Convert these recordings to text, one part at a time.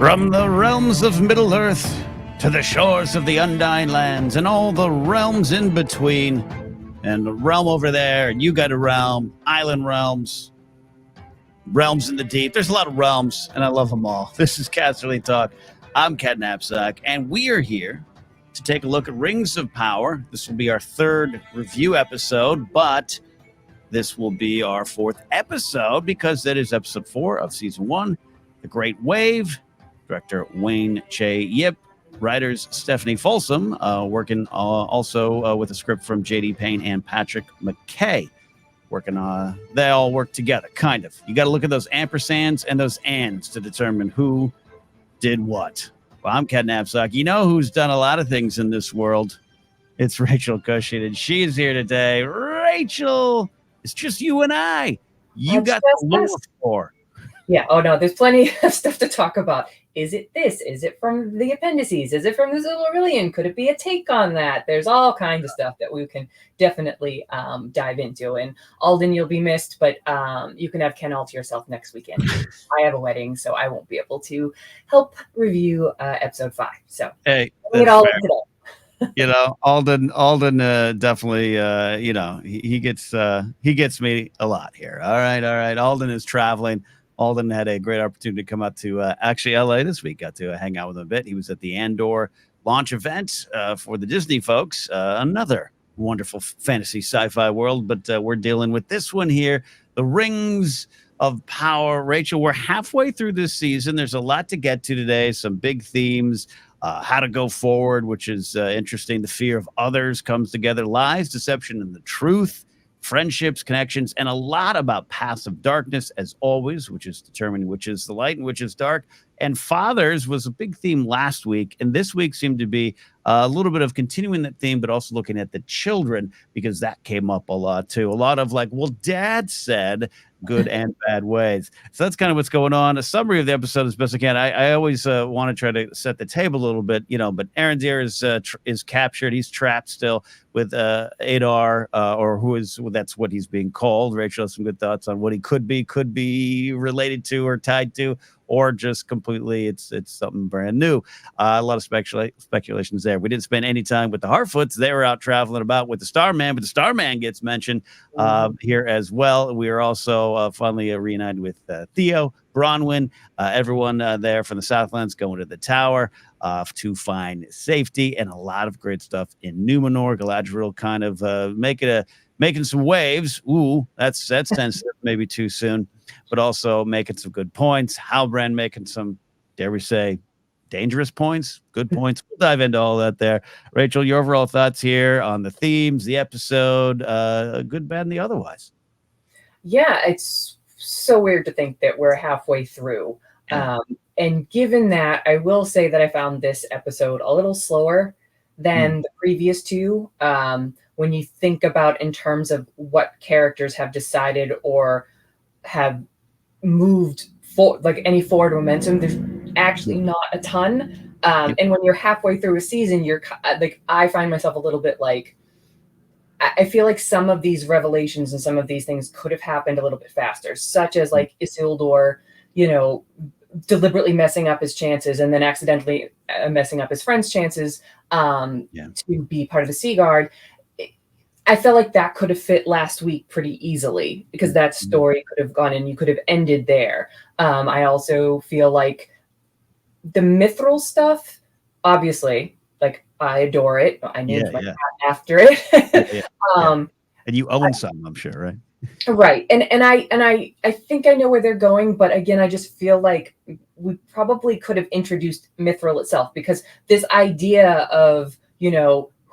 From the realms of Middle-earth to the shores of the Undying Lands and all the realms in between, and the realm over there, and you got a realm, island realms, realms in the deep. There's a lot of realms, and I love them all. This is Casterly Talk. I'm Cat Napzok, and we are here to take a look at Rings of Power. This will be our third review episode, but this will be our fourth episode because that is episode 4 of season 1, The Great Wave. Director Wayne Che Yip, writers Stephanie Folsom, working also with a script from J.D. Payne and Patrick McKay. They all work together, kind of. You got to look at those ampersands and those ands to determine who did what. Well, I'm Cat Napzok. You know who's done a lot of things in this world? It's Rachel Cushing, and she is here today. Rachel, it's just you and I. You got the lore for. Yeah. Oh, no, there's plenty of stuff to talk about. Is it this? Is it from the appendices? Is it from the Silmarillion? Could it be a take on that? There's all kinds of stuff that we can definitely dive into. And Alden, you'll be missed, but you can have Ken all to yourself next weekend. I have a wedding, so I won't be able to help review episode 5. So hey, it all today. You know, Alden definitely, he gets me a lot here. All right. Alden is traveling. Alden had a great opportunity to come out to actually LA this week. Got to hang out with him a bit. He was at the Andor launch event for the Disney folks. Another wonderful fantasy sci-fi world, but we're dealing with this one here, the Rings of Power. Rachel, we're halfway through this season. There's a lot to get to today. Some big themes. How to go forward, which is interesting. The fear of others comes together. Lies, deception, and the truth. Friendships, connections, and a lot about paths of darkness, as always, which is determining which is the light and which is dark. And fathers was a big theme last week, and this week seemed to be a little bit of continuing that theme, but also looking at the children, because that came up a lot too. A lot of like, well, Dad said good and bad ways. So that's kind of what's going on. A summary of the episode as best I can. I always want to try to set the table a little bit, but Arondir is captured. He's trapped still with Adar, that's what he's being called. Rachel has some good thoughts on what he could be related to or tied to, or just completely it's something brand new. A lot of speculations there. We didn't spend any time with the Harfoots. They were out traveling about with the Starman, but the Starman gets mentioned here as well. We are also finally reunited with Theo, Bronwyn, everyone there from the Southlands going to the tower to find safety, and a lot of great stuff in Numenor. Galadriel kind of making some waves. Ooh, that's sensitive, maybe too soon, but also making some good points. Halbrand making some, dare we say, dangerous points, good points. We'll dive into all that there. Rachel, your overall thoughts here on the themes, the episode, good, bad, and the otherwise. Yeah, it's so weird to think that we're halfway through. And given that, I will say that I found this episode a little slower than the previous two. When you think about in terms of what characters have decided or have moved like any forward momentum, there's actually not a ton. And when you're halfway through a season, you're like, I find myself a little bit like, I feel like some of these revelations and some of these things could have happened a little bit faster, such as like Isildur, deliberately messing up his chances and then accidentally messing up his friend's chances to be part of the Sea Guard. I felt like that could have fit last week pretty easily because that story could have gone and you could have ended there. I also feel like the mithril stuff, obviously, like I adore it. I named my cat after it. And you own some, I'm sure, right? Right. And I think I know where they're going, but again, I just feel like we probably could have introduced mithril itself, because this idea of,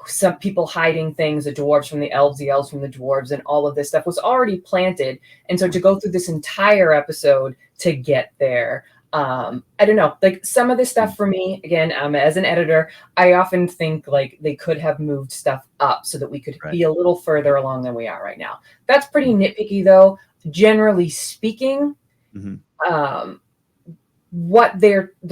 some people hiding things, the dwarves from the elves from the dwarves, and all of this stuff was already planted. And so to go through this entire episode to get there, I don't know, like some of this stuff for me, again, as an editor, I often think like they could have moved stuff up so that we could be a little further along than we are right now. That's pretty nitpicky though. Generally speaking, the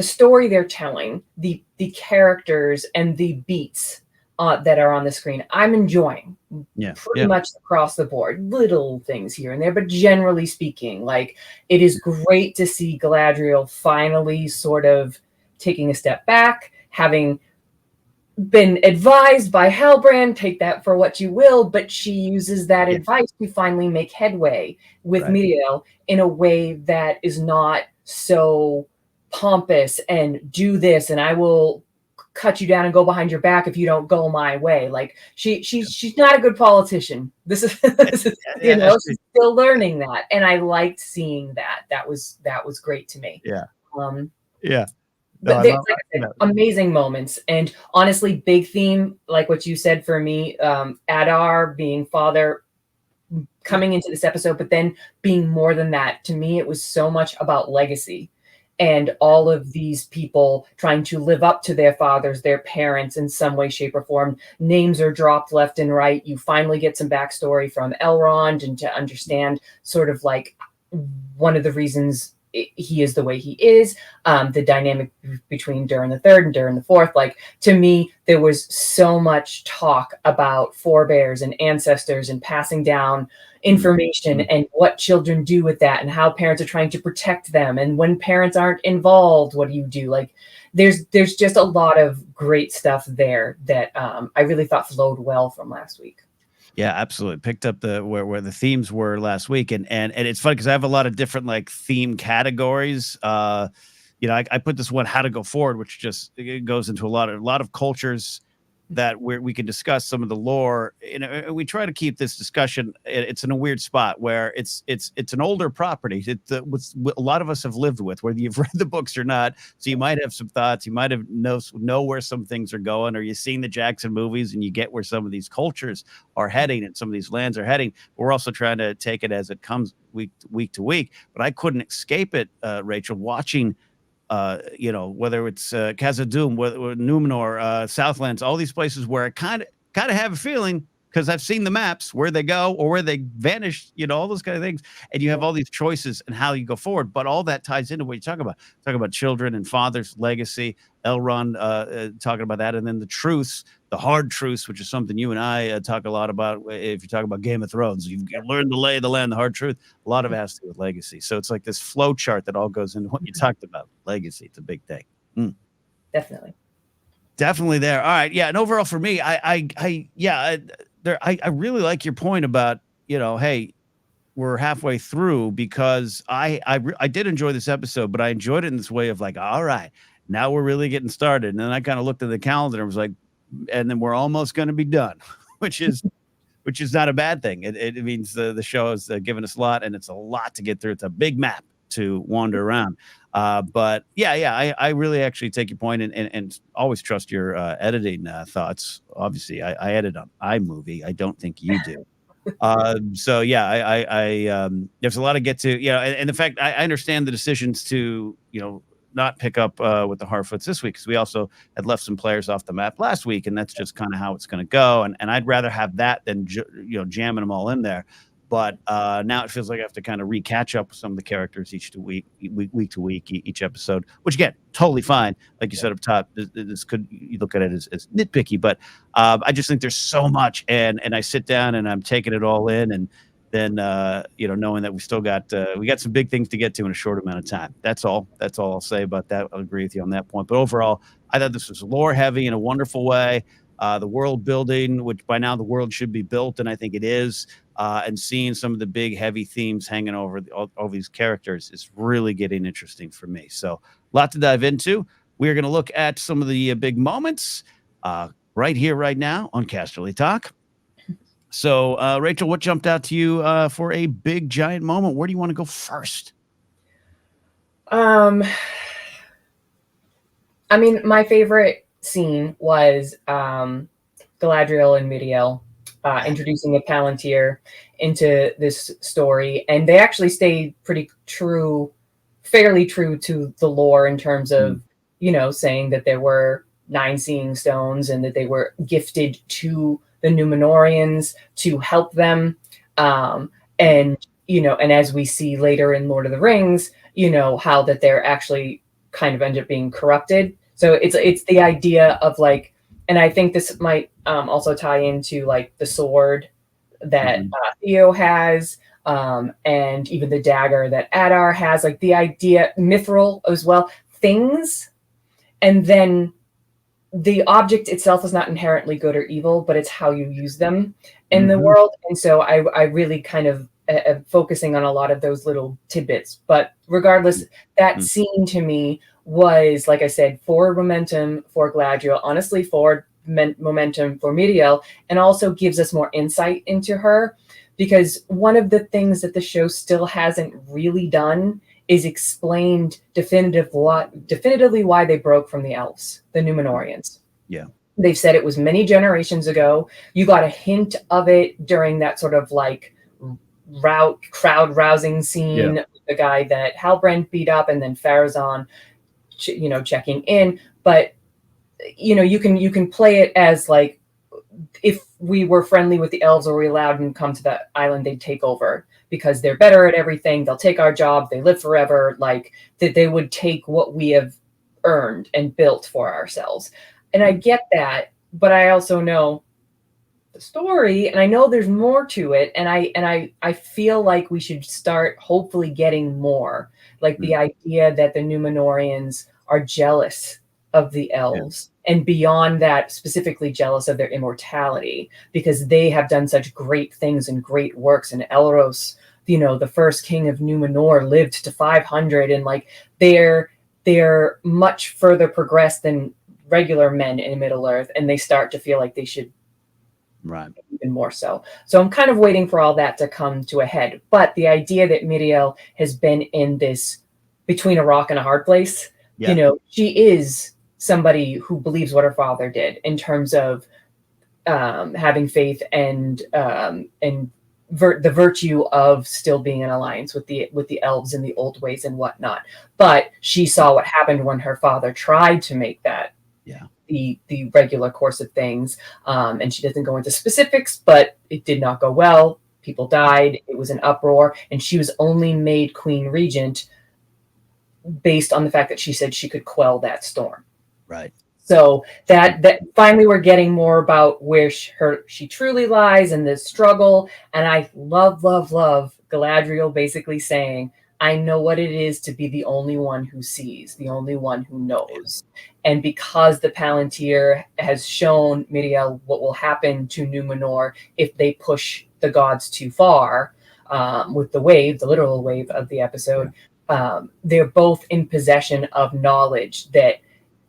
story they're telling, the characters and the beats that are on the screen, I'm enjoying pretty much across the board. Little things here and there, but generally speaking, like, it is great to see Galadriel finally sort of taking a step back, having been advised by Halbrand, take that for what you will, but she uses that advice to finally make headway with Miriel in a way that is not so pompous and do this and I will cut you down and go behind your back if you don't go my way. Like she's not a good politician. This is, she's still learning that. And I liked seeing that. That was great to me. Yeah. But amazing moments, and honestly, big theme, like what you said for me, Adar being father coming into this episode, but then being more than that. To me, it was so much about legacy and all of these people trying to live up to their fathers, their parents in some way, shape, or form. Names are dropped left and right. You finally get some backstory from Elrond and to understand sort of like one of the reasons he is the way he is, the dynamic between Durin the Third and Durin the Fourth. Like, to me, there was so much talk about forebears and ancestors and passing down information and what children do with that and how parents are trying to protect them. And when parents aren't involved, what do you do? Like, there's just a lot of great stuff there that I really thought flowed well from last week. Yeah, absolutely. Picked up where the themes were last week, and it's funny because I have a lot of different like theme categories. I put this one, how to go forward, which just it goes into a lot of cultures that we can discuss some of the lore. We try to keep this discussion. It's in a weird spot where it's an older property. It's a lot of us have lived with, whether you've read the books or not. So you might have some thoughts. You might have know where some things are going, or you've seen the Jackson movies and you get where some of these cultures are heading and some of these lands are heading. We're also trying to take it as it comes week to week. But I couldn't escape it, Rachel, watching whether it's Khazad-dûm, Numenor, Southlands, all these places where I kind of have a feeling, because I've seen the maps, where they go or where they vanish, all those kind of things. And you have all these choices and how you go forward. But all that ties into what you talk about. Talk about children and fathers, legacy, Elrond talking about that. And then the truths, the hard truths, which is something you and I talk a lot about. If you talk about Game of Thrones, you've learned the lay of the land, the hard truth. A lot of it has to do with legacy. So it's like this flow chart that all goes into what you talked about. Legacy, it's a big thing. Definitely there. All right. Yeah. And overall for me, I really like your point about, hey, we're halfway through, because I did enjoy this episode, but I enjoyed it in this way of like, all right, now we're really getting started. And then I kind of looked at the calendar and was like, and then we're almost going to be done, which is not a bad thing. It means the show has given us a lot, and it's a lot to get through. It's a big map to wander around. But I really actually take your point and always trust your editing thoughts. Obviously, I edit on iMovie. I don't think you do. So yeah, I there's a lot to get to, and the fact I understand the decisions to, not pick up with the Harfoots this week, because we also had left some players off the map last week, and that's just kind of how it's going to go. And I'd rather have that than jamming them all in there. But now it feels like I have to kind of catch up with some of the characters week to week, each episode, which again, totally fine. Like you said up top, this could, you look at it as nitpicky, but I just think there's so much, and I sit down and I'm taking it all in, and then knowing that we still got some big things to get to in a short amount of time. That's all I'll say about that. I'll agree with you on that point. But overall, I thought this was lore heavy in a wonderful way. The world building, which by now the world should be built, and I think it is. And seeing some of the big heavy themes hanging over all these characters is really getting interesting for me. So a lot to dive into. We're going to look at some of the big moments right here, right now on Casterly Talk. So, Rachel, what jumped out to you for a big, giant moment? Where do you want to go first? I mean, my favorite scene was Galadriel and Miriel introducing a Palantir into this story. And they actually stayed fairly true to the lore in terms of, saying that there were 9 seeing stones and that they were gifted to the Numenorians to help them. And as we see later in Lord of the Rings, how that they're actually kind of end up being corrupted. So it's the idea of like, and I think this might also tie into like the sword that Theo has, and even the dagger that Adar has, like the idea, Mithril as well, things and then the object itself is not inherently good or evil, but it's how you use them in the world. And so I really kind of focusing on a lot of those little tidbits. But regardless, that scene to me was, like I said, forward momentum for Galadriel, honestly, forward momentum for Miriel, and also gives us more insight into her. Because one of the things that the show still hasn't really done is explained definitively why they broke from the elves, the Numenorians. Yeah. They've said it was many generations ago. You got a hint of it during that sort of like crowd rousing scene, the guy that Halbrand beat up, and then Farazan, checking in. But you can play it as like, if we were friendly with the elves or we allowed them to come to the island, they'd take over because they're better at everything. They'll take our job. They live forever. Like that, they would take what we have earned and built for ourselves. And I get that, but I also know the story, and I know there's more to it. And I feel like we should start hopefully getting more, like the idea that the Numenorians are jealous of the elves, and beyond that, specifically jealous of their immortality, because they have done such great things and great works. And Elros, the first king of Numenor, lived to 500, and like they're much further progressed than regular men in Middle Earth, and they start to feel like they should, right, even more so. So I'm kind of waiting for all that to come to a head. But the idea that Miriel has been in this between a rock and a hard place, she is somebody who believes what her father did in terms of having faith and the virtue of still being in alliance with the elves and the old ways and whatnot. But she saw what happened when her father tried to make that the regular course of things. And she doesn't go into specifics, but it did not go well. People died. It was an uproar, and she was only made Queen Regent based on the fact that she said she could quell that storm. Right. So that finally we're getting more about where she truly lies in this struggle. And I love Galadriel basically saying, I know what it is to be the only one who sees, the only one who knows. And because the Palantir has shown Miriel what will happen to Numenor if they push the gods too far, with the wave, the literal wave of the episode, they're both in possession of knowledge that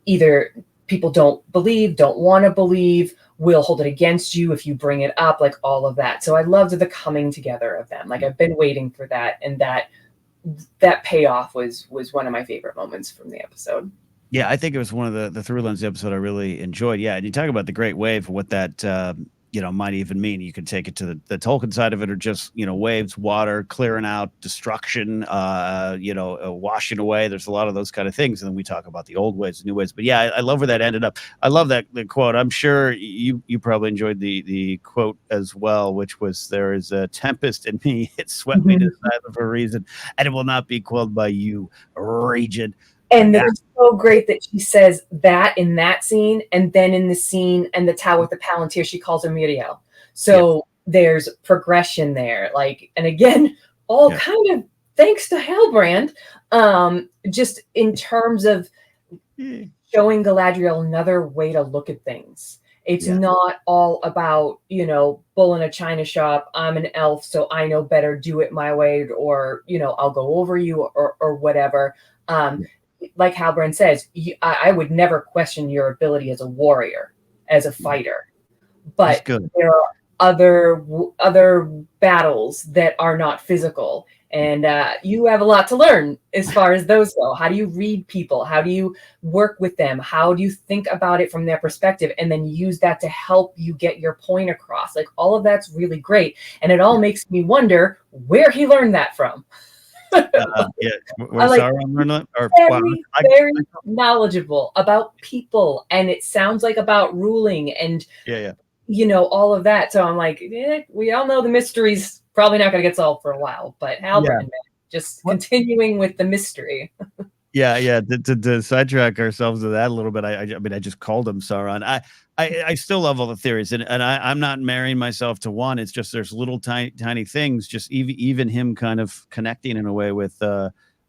either people don't want to believe, will hold it against you if you bring it up, like all of that. So I loved the coming together of them. Like I've been waiting for that, and that payoff was one of my favorite moments from the episode. Yeah, I think it was one of the through lines of the episode I really enjoyed. Yeah, and you talk about the Great Wave, what that might even mean. You could take it to the Tolkien side of it, or just waves, water, clearing out, destruction, washing away. There's a lot of those kind of things, and then we talk about the old ways, the new ways. But yeah, I love where that ended up. I love the quote. I'm sure you probably enjoyed the quote as well, which was, "There is a tempest in me; it swept me to the side for a reason, and it will not be quelled by you, Regent." And it was so great that she says that in that scene, and then in the scene and the tower with the Palantir, she calls her Miriel. So there's progression there. Like, and again, all kind of thanks to Halbrand, just in terms of showing Galadriel another way to look at things. It's not all about, bull in a china shop. I'm an elf, so I know better. Do it my way, or, I'll go over you, or whatever. Like Halbrand says, I would never question your ability as a warrior, as a fighter. But there are other battles that are not physical. And you have a lot to learn as far as those go. How do you read people? How do you work with them? How do you think about it from their perspective, and then use that to help you get your point across? Like, all of that's really great. And it all makes me wonder where he learned that from. Very knowledgeable about people, and it sounds like about ruling and all of that. So I'm like, we all know the mystery's probably not going to get solved for a while, but Halbrand, just continuing with the mystery. To sidetrack ourselves to that a little bit, I just called him Sauron. I still love all the theories, and I'm not marrying myself to one. It's just there's little tiny things, just even him kind of connecting in a way with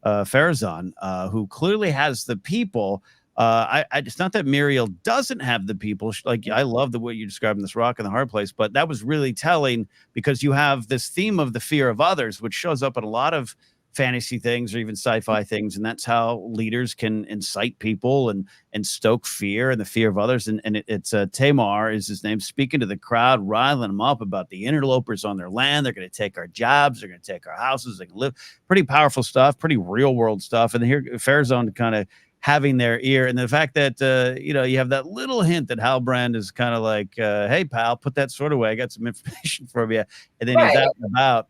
Farazan, who clearly has the people, it's not that Muriel doesn't have the people. Like, I love the way you described in this Rock in the Hard Place, but that was really telling because you have this theme of the fear of others, which shows up in a lot of fantasy things or even sci-fi things, and that's how leaders can incite people and stoke fear and the fear of others. And it's Tamar is his name, speaking to the crowd, riling them up about the interlopers on their land. They're going to take our jobs, they're going to take our houses, they can live. Pretty powerful stuff, pretty real world stuff. And here Farazone kind of having their ear, and the fact that you have that little hint that Halbrand is kind of like, hey pal, put that sword away, I got some information for you, and then he's out and about.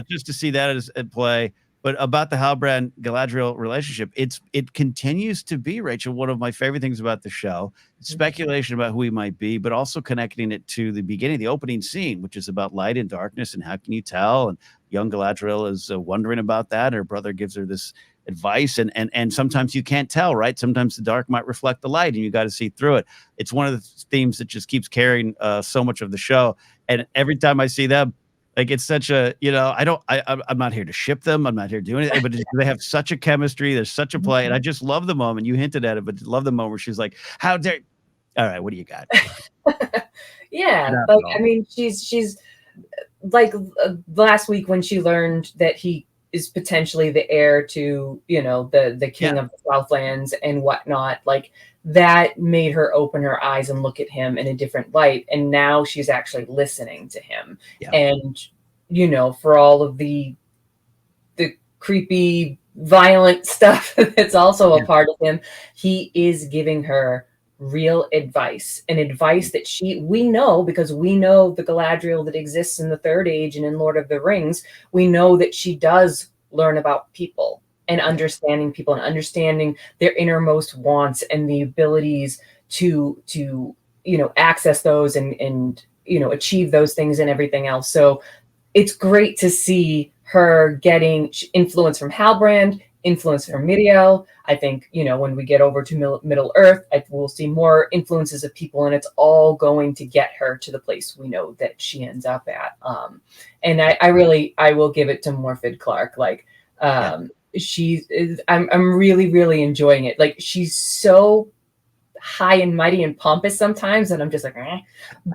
Just to see that at play. But about the Halbrand Galadriel relationship, it continues to be, Rachel, one of my favorite things about the show. Speculation about who he might be, but also connecting it to the beginning, the opening scene, which is about light and darkness and how can you tell. And young Galadriel is wondering about that. Her brother gives her this advice, and sometimes you can't tell, right? Sometimes the dark might reflect the light, and you got to see through it. It's one of the themes that just keeps carrying so much of the show. And every time I see them, like, it's such a, I'm not here to ship them. I'm not here to do anything, but they have such a chemistry. There's such a play. And I just love the moment. You hinted at it, but love the moment where she's like, how dare, all right, what do you got? Yeah. Like, I mean, she's like last week when she learned that he is potentially the heir to, the king of the Southlands and whatnot, like that made her open her eyes and look at him in a different light. And now she's actually listening to him. And, for all of the creepy, violent stuff that's also a part of him, he is giving her real advice, and advice that we know, because we know the Galadriel that exists in the Third Age and in Lord of the Rings. We know that she does learn about people and understanding people and understanding their innermost wants and the abilities to access those and achieve those things and everything else. So it's great to see her getting influence from Halbrand, influence from Miriel. I think, when we get over to Middle Earth, we'll see more influences of people, and it's all going to get her to the place we know that she ends up at. And I will give it to Morfydd Clark. Like, I'm really, really enjoying it. Like, she's so high and mighty and pompous sometimes, and I'm just like,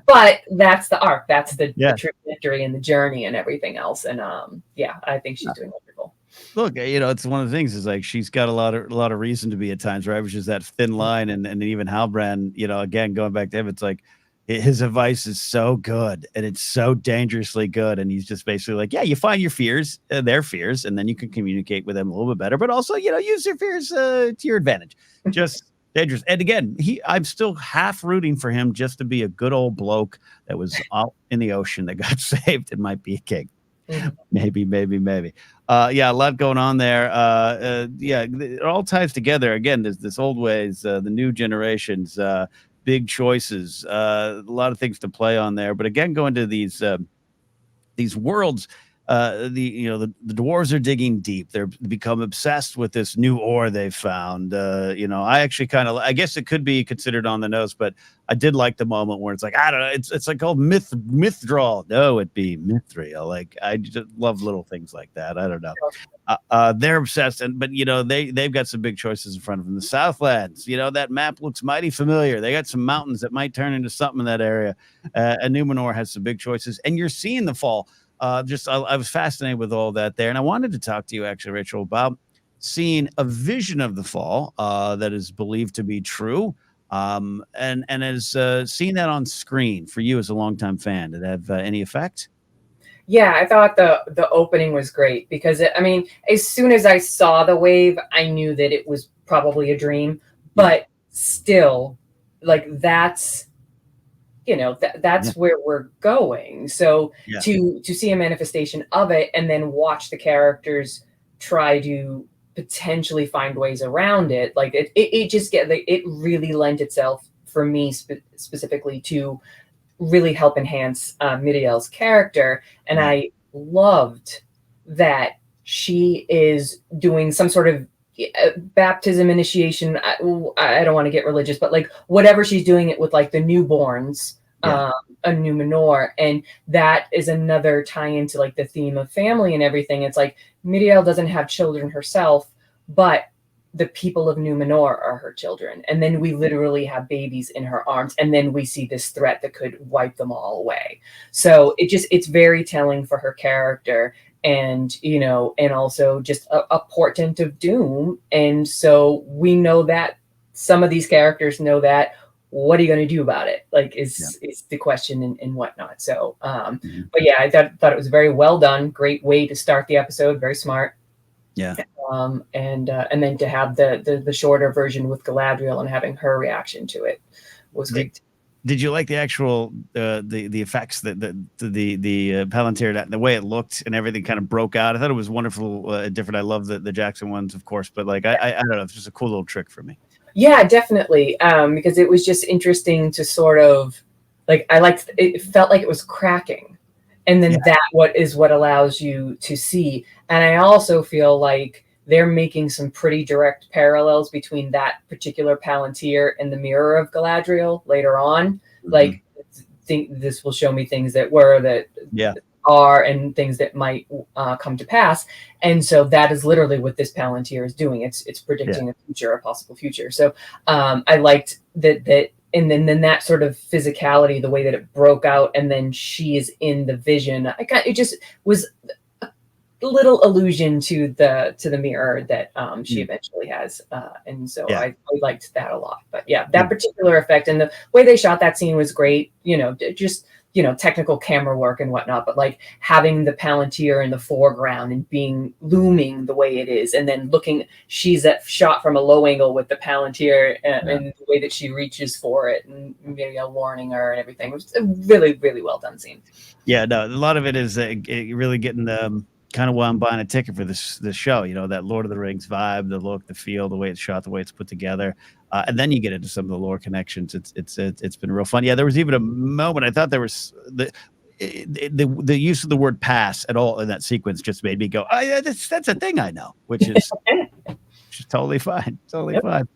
but that's the arc, that's the trajectory and the journey and everything else. And I think she's doing wonderful. Look, it's one of the things is like she's got a lot of reason to be at times, right? Which is that thin line, and even Halbrand, again, going back to him, it's like his advice is so good and it's so dangerously good, and he's just basically like, yeah, you find your fears, their fears, and then you can communicate with them a little bit better, but also use your fears to your advantage. Just dangerous. And again, I'm still half rooting for him just to be a good old bloke that was out in the ocean that got saved and might be a king. Maybe. A lot going on there. It all ties together. Again, there's this old ways, the new generations, big choices, a lot of things to play on there. But again, going to these worlds, the dwarves are digging deep. They're become obsessed with this new ore they've found. I actually I guess it could be considered on the nose, but I did like the moment where it's like, I don't know, it's like called Mithril. No, it'd be Mithril. Like, I just love little things like that. I don't know. They're obsessed, but they've got some big choices in front of them. The Southlands, that map looks mighty familiar. They got some mountains that might turn into something in that area. And Numenor has some big choices, and you're seeing the fall. I was fascinated with all that there, and I wanted to talk to you actually, Rachel, about seeing a vision of the fall that is believed to be true, and as seeing that on screen for you as a longtime fan. Did it have any effect? Yeah, I thought the opening was great because as soon as I saw the wave, I knew that it was probably a dream, but still, like, that's where we're going. So to see a manifestation of it and then watch the characters try to potentially find ways around it, like it really lent itself for me specifically to really help enhance Miriel's character. And I loved that she is doing some sort of baptism, initiation. I don't want to get religious, but like whatever she's doing it with, like the newborns, a Numenor, and that is another tie into like the theme of family and everything. It's like Miriel doesn't have children herself, but the people of Numenor are her children. And then we literally have babies in her arms. And then we see this threat that could wipe them all away. So it's very telling for her character. And, and also just a portent of doom. And so we know that some of these characters know that. What are you going to do about it? Like, is the question and whatnot. So, but yeah, I thought it was very well done. Great way to start the episode. Very smart. Yeah. And then to have the shorter version with Galadriel and having her reaction to it was great. Did you like the actual the effects, the Palantir, the way it looked and everything kind of broke out? I thought it was wonderful, different. I love the Jackson ones, of course, but like I don't know, it's just a cool little trick for me. Yeah, definitely. Because it was just interesting to sort of like, it felt like it was cracking. And then what allows you to see. And I also feel like they're making some pretty direct parallels between that particular Palantir and the Mirror of Galadriel later on. Mm-hmm. Like, this will show me things that are and things that might come to pass. And so that is literally what this Palantir is doing. It's predicting a future, a possible future. So I liked that. And then that sort of physicality, the way that it broke out, and then she is in the vision. It just was a little allusion to the mirror that she eventually has, and so I liked that a lot. But that particular effect and the way they shot that scene was great. Just technical camera work and whatnot, but like having the Palantir in the foreground and looming the way it is, and then she's shot from a low angle with the Palantir and the way that she reaches for it and warning her and everything. It was a really, really well done scene. Yeah, no, a lot of it is really getting the kind of why I'm buying a ticket for this show. That Lord of the Rings vibe, the look, the feel, the way it's shot, the way it's put together. And then you get into some of the lore connections. It's been real fun. Yeah, there was even a moment I thought there was the use of the word pass at all in that sequence just made me go, oh, yeah, that's a thing I know, which is totally fine. Totally fine.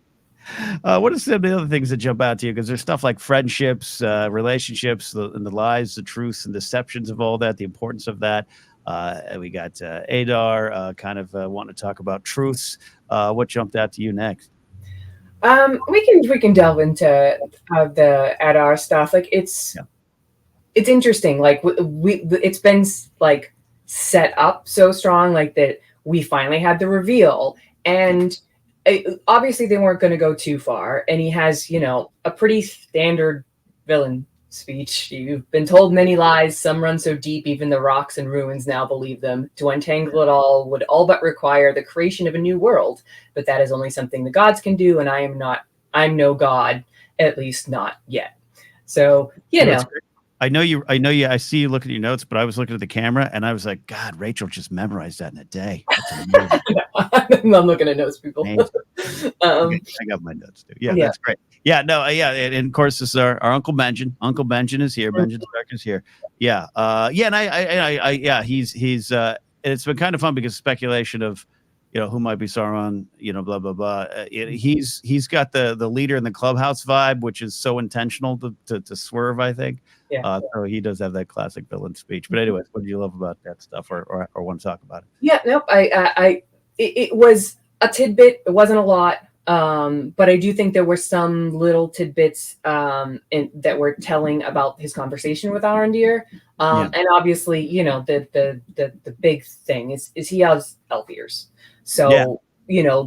What are some of the other things that jump out to you? Because there's stuff like friendships, relationships, and the lies, the truths and deceptions of all that, the importance of that. We got Adar kind of wanting to talk about truths. What jumped out to you next? We can delve into the Adar stuff. Like it's interesting. Like it's been like set up so strong, like that we finally had the reveal, and obviously they weren't going to go too far. And he has a pretty standard villain speech. You've been told many lies, some run so deep even the rocks and ruins now believe them. To untangle it all would all but require the creation of a new world, but that is only something the gods can do, and I'm no god, at least not yet. So I know you. I see you looking at your notes, but I was looking at the camera and I was like, God, Rachel just memorized that in a day. That's amazing. I'm looking at notes, people. I got my notes too. Yeah, that's great. Yeah, no, and of course, this is our Uncle Benjamin. Uncle Benjamin is here. Benjamin Stark is here. Yeah, and he's it's been kind of fun because speculation of, who might be Sauron, blah blah blah. He's got the leader in the clubhouse vibe, which is so intentional to swerve, I think. Yeah. So he does have that classic villain speech. But anyways, what do you love about that stuff, or want to talk about it? Yeah, nope. It was a tidbit. It wasn't a lot. But I do think there were some little tidbits that were telling about his conversation with Arondir. And obviously, the big thing is he has elf ears. So,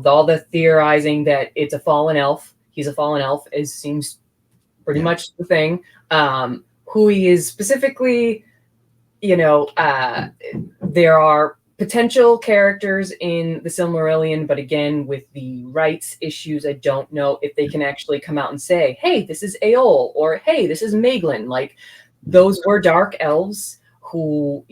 all the theorizing that it's a fallen elf, he's a fallen elf, seems pretty much the thing. Who he is specifically, there are potential characters in the Silmarillion, but again, with the rights issues, I don't know if they can actually come out and say, hey, this is Aol, or hey, this is Maeglin. Like, those were dark elves who,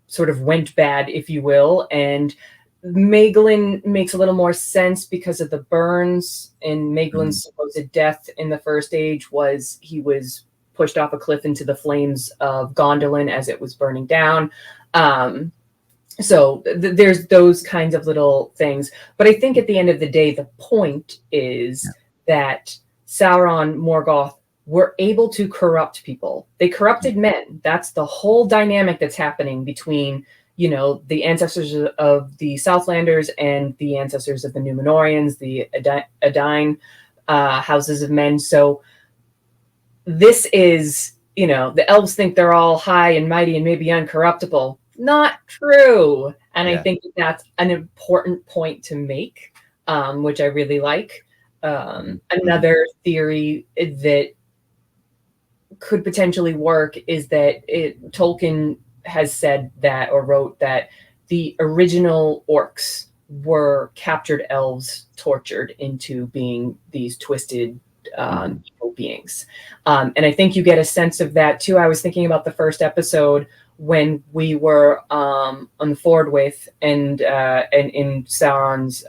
sort of went bad, if you will. And Maeglin makes a little more sense because of the burns, and Maeglin's supposed death in the First Age was he was pushed off a cliff into the flames of Gondolin as it was burning down. So there's those kinds of little things. But I think at the end of the day, the point is that Sauron, Morgoth were able to corrupt people. They corrupted men. That's the whole dynamic that's happening between, the ancestors of the Southlanders and the ancestors of the Numenorians, the Adine houses of men. So this is, the elves think they're all high and mighty and maybe uncorruptible. Not true. And I think that's an important point to make, which I really like. Another theory that could potentially work is that Tolkien has said that, or wrote that, the original orcs were captured elves tortured into being these twisted evil beings. And I think you get a sense of that too. I was thinking about the first episode when we were on the Fordwaith and in Sauron's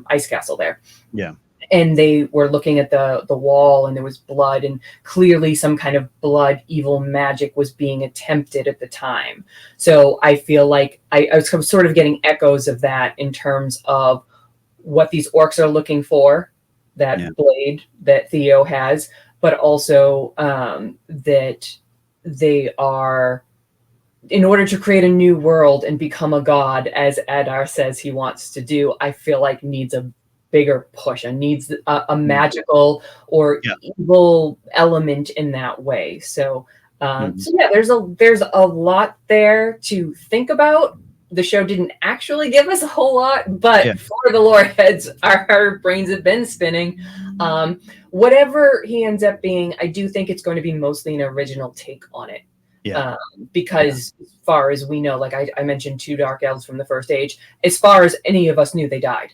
ice castle there. Yeah. And they were looking at the wall, and there was blood, and clearly some kind of blood evil magic was being attempted at the time. So I feel like I was sort of getting echoes of that in terms of what these orcs are looking for, that blade that Theo has, but also that they are, in order to create a new world and become a god, as Adar says he wants to do, I feel like needs a bigger push and needs a magical or evil element in that way. So yeah, there's a lot there to think about. The show didn't actually give us a whole lot, but for the lore heads, our brains have been spinning. Whatever he ends up being, I do think it's going to be mostly an original take on it. Because as far as we know, like I mentioned 2 dark elves from the First Age, as far as any of us knew, they died.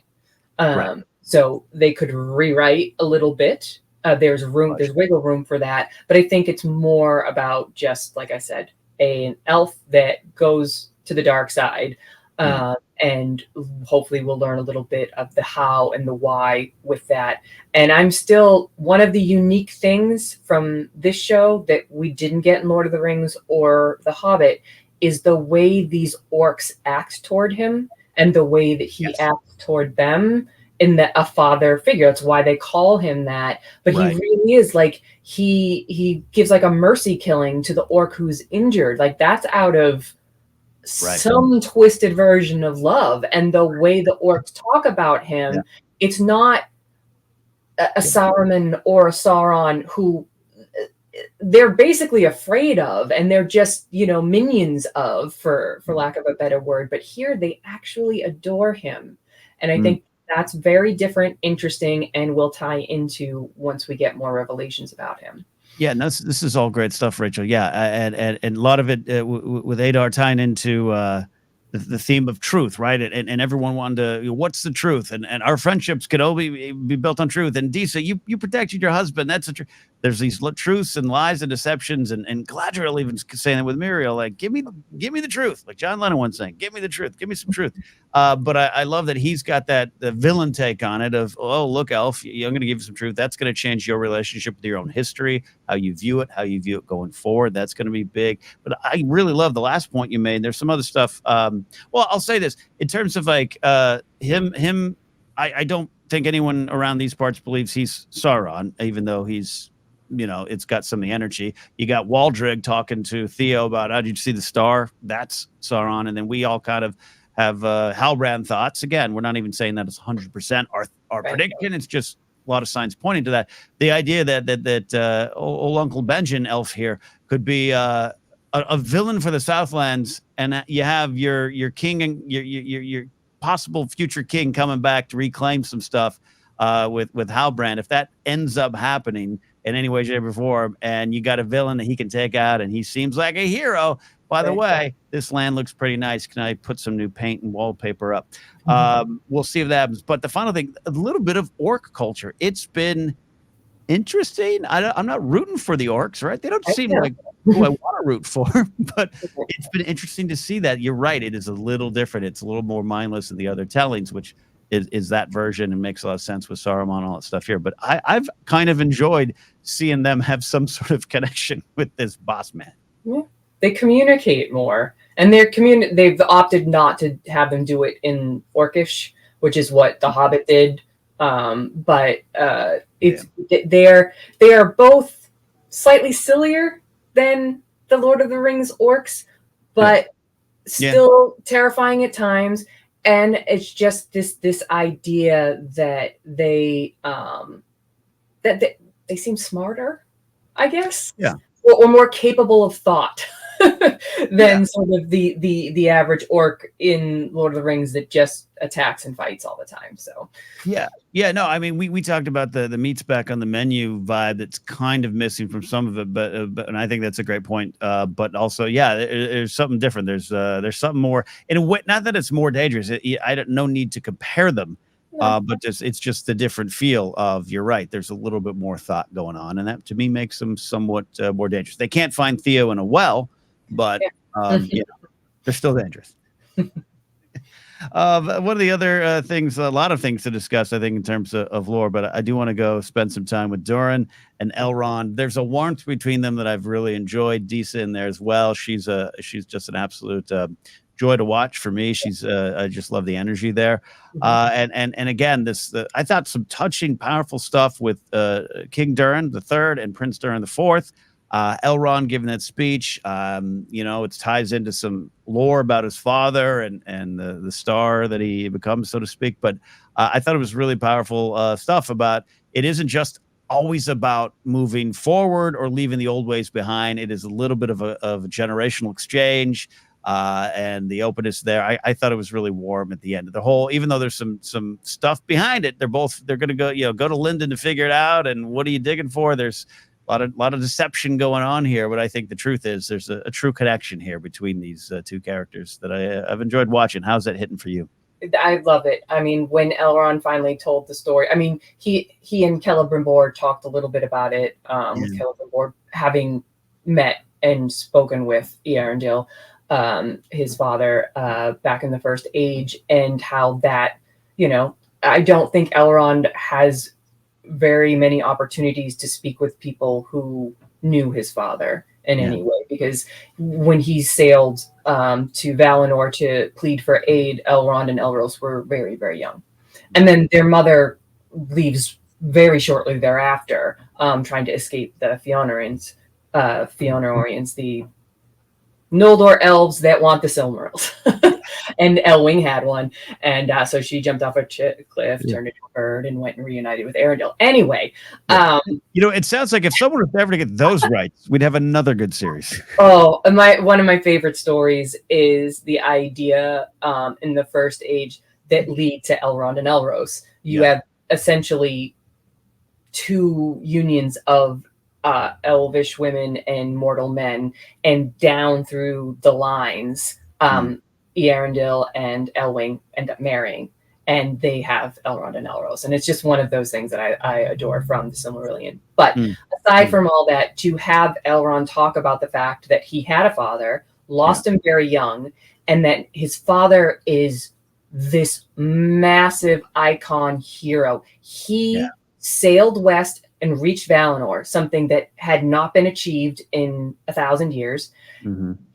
So they could rewrite a little bit. There's wiggle room for that. But I think it's more about just, like I said, an elf that goes to the dark side. And hopefully we'll learn a little bit of the how and the why with that. And I'm still, one of the unique things from this show that we didn't get in Lord of the Rings or The Hobbit is the way these orcs act toward him and the way that he acts toward them in a father figure. That's why they call him that. But he really is like, he gives like a mercy killing to the orc who's injured. Like that's out of some twisted version of love. And the way the orcs talk about him, it's not a Saruman or a Sauron who they're basically afraid of, and they're just, minions of, for lack of a better word. But here they actually adore him. And I think that's very different, interesting, and will tie into once we get more revelations about him. Yeah, no, this is all great stuff, Rachel. Yeah, and a lot of it with Adar tying into the theme of truth, right? And everyone wanted to, what's the truth? And our friendships could only be built on truth. And Disa, you protected your husband. That's the truth. There's these truths and lies and deceptions. And Galadriel even saying that with Muriel, like, give me the truth. Like John Lennon once saying, give me the truth. Give me some truth. But I love that he's got the villain take on it of, oh, look, Elf, I'm going to give you some truth. That's going to change your relationship with your own history, how you view it going forward. That's going to be big. But I really love the last point you made. There's some other stuff. Well, I'll say this in terms of like him. I don't think anyone around these parts believes he's Sauron, even though he's, it's got some of the energy. You got Waldrig talking to Theo about, how did you see the star? That's Sauron. And then we all kind of have Halbrand thoughts. Again, we're not even saying that it's 100% our prediction. It's just a lot of signs pointing to that. The idea that old Uncle Benjen elf here could be a villain for the Southlands, and you have your king and your possible future king coming back to reclaim some stuff with Halbrand. If that ends up happening in any way, shape, or form, and you got a villain that he can take out, and he seems like a hero. By the way, this land looks pretty nice. Can I put some new paint and wallpaper up? We'll see if that happens. But the final thing, a little bit of orc culture. It's been interesting. I'm not rooting for the orcs, right? They don't seem like who I want to root for, but it's been interesting to see that. You're right. It is a little different. It's a little more mindless than the other tellings, which is that version and makes a lot of sense with Saruman and all that stuff here. But I've kind of enjoyed seeing them have some sort of connection with this boss man. Yeah. They communicate more, and they've opted not to have them do it in Orcish, which is what The Hobbit did. But they are both slightly sillier than the Lord of the Rings orcs, but Yeah. still terrifying at times, and it's just this idea that they seem smarter, I guess, Yeah. or more capable of thought Yeah. than sort of the average orc in Lord of the Rings that just attacks and fights all the time. So Yeah. Yeah, no, I mean, we talked about the meat spec on the menu vibe that's kind of missing from some of it, but and I think that's a great point. But also, yeah, there's something different. There's something more in a way. Not that it's more dangerous. I don't no need to compare them, no, but it's just the different feel of. You're right. There's a little bit more thought going on, and that to me makes them somewhat more dangerous. They can't find Theo in a well, but yeah. they're still dangerous. One of the other things, a lot of things to discuss, I think, in terms of lore, but I do want to go spend some time with Doran and Elrond. There's a warmth between them that I've really enjoyed. Disa in there as well. She's just an absolute joy to watch for me. I just love the energy there. And again, I thought some touching, powerful stuff with King Durin the third and Prince Durin the fourth. Elrond giving that speech, it ties into some lore about his father and the star that he becomes, so to speak. But I thought it was really powerful stuff about it isn't just always about moving forward or leaving the old ways behind. It is a little bit of a generational exchange. And the openness there, I thought it was really warm at the end of the whole. Even though there's some stuff behind it, they're going to go to Linden to figure it out. And what are you digging for? There's a lot of deception going on here, but I think the truth is there's a true connection here between these two characters that I've enjoyed watching. How's that hitting for you? I love it. I mean, when Elrond finally told the story, I mean, he and Celebrimbor talked a little bit about it, with Celebrimbor having met and spoken with Eärendil, his father, back in the First Age, and how that, I don't think Elrond has very many opportunities to speak with people who knew his father in any way, because when he sailed to Valinor to plead for aid, Elrond and Elros were very, very young. And then their mother leaves very shortly thereafter, trying to escape the Fëanorians, the Noldor elves that want the Silmarils. And Elwing had one. And so she jumped off a cliff, turned into a bird, and went and reunited with Eärendil. Anyway. It sounds like if someone was ever to get those rights, we'd have another good series. Oh, one of my favorite stories is the idea in the First Age that lead to Elrond and Elros. You have essentially two unions of elvish women and mortal men, and down through the lines, Eärendil and Elwing end up marrying, and they have Elrond and Elros. And it's just one of those things that I adore from the Silmarillion. But aside from all that, to have Elrond talk about the fact that he had a father, lost him very young, and that his father is this massive icon hero. He sailed west and reached Valinor, something that had not been achieved in 1,000 years.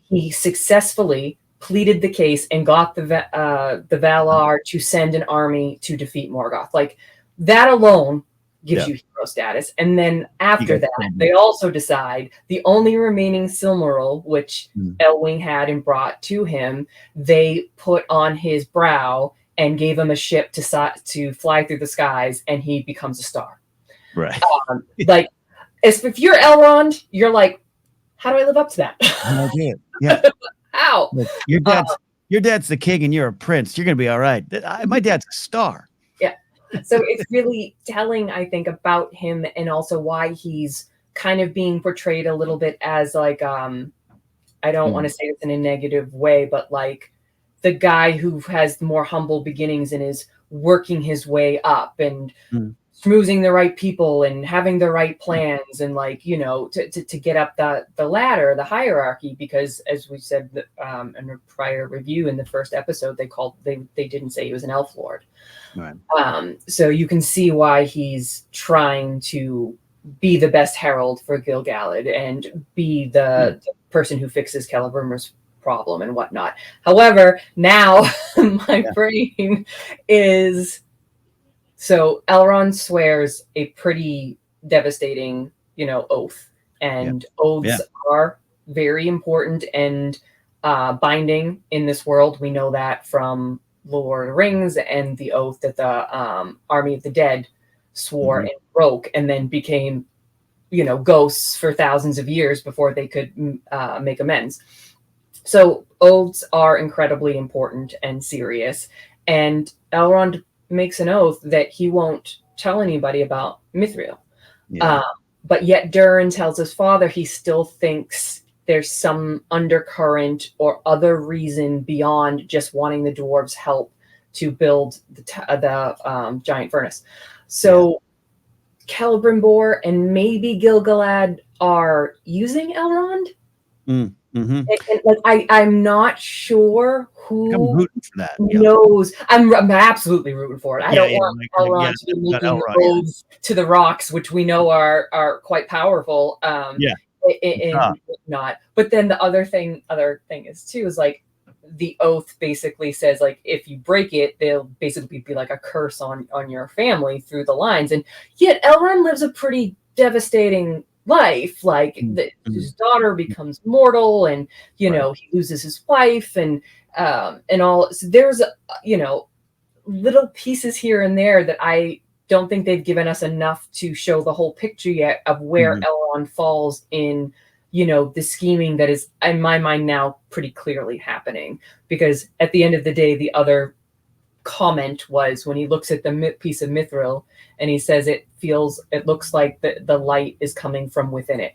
He successfully pleaded the case and got the Valar to send an army to defeat Morgoth. Like, that alone gives you hero status. And then after that, they also decide the only remaining Silmaril, which Elwing had and brought to him, they put on his brow and gave him a ship to fly through the skies, and he becomes a star. Right. Like, if you're Elrond, you're like, how do I live up to that? Yeah. How? Look, your dad's the king and you're a prince. You're going to be all right. My dad's a star. Yeah. So it's really telling, I think, about him, and also why he's kind of being portrayed a little bit as like, I don't want to say this in a negative way, but like the guy who has more humble beginnings and is working his way up and schmoozing the right people and having the right plans, and like, to get up the ladder, the hierarchy, because as we said in a prior review in the first episode, they didn't say he was an elf lord. Right. So you can see why he's trying to be the best herald for Gil-galad and be the person who fixes Celebrimbor's problem and whatnot. However, now my brain is... So Elrond swears a pretty devastating, oath, and oaths are very important. And binding in this world. We know that from Lord of the Rings and the oath that the Army of the Dead swore and broke, and then became, ghosts for thousands of years before they could make amends. So oaths are incredibly important and serious. And Elrond makes an oath that he won't tell anybody about Mithril. Yeah. But yet Durin tells his father he still thinks there's some undercurrent or other reason beyond just wanting the dwarves' help to build the giant furnace. So Celebrimbor and maybe Gilgalad are using Elrond. I'm not sure who rooting for that. knows. I'm absolutely rooting for it. I don't want Elrond to be making oaths to the rocks, which we know are quite powerful. And not. But then the other thing is too is like the oath basically says like if you break it, they'll basically be like a curse on your family through the lines. And yet Elrond lives a pretty devastating life. Like his daughter becomes mortal, and he loses his wife, and all. So there's little pieces here and there that I don't think they've given us enough to show the whole picture yet of where Elrond falls in the scheming that is, in my mind now, pretty clearly happening. Because at the end of the day, the other comment was when he looks at the piece of mithril and he says it looks like the light is coming from within it.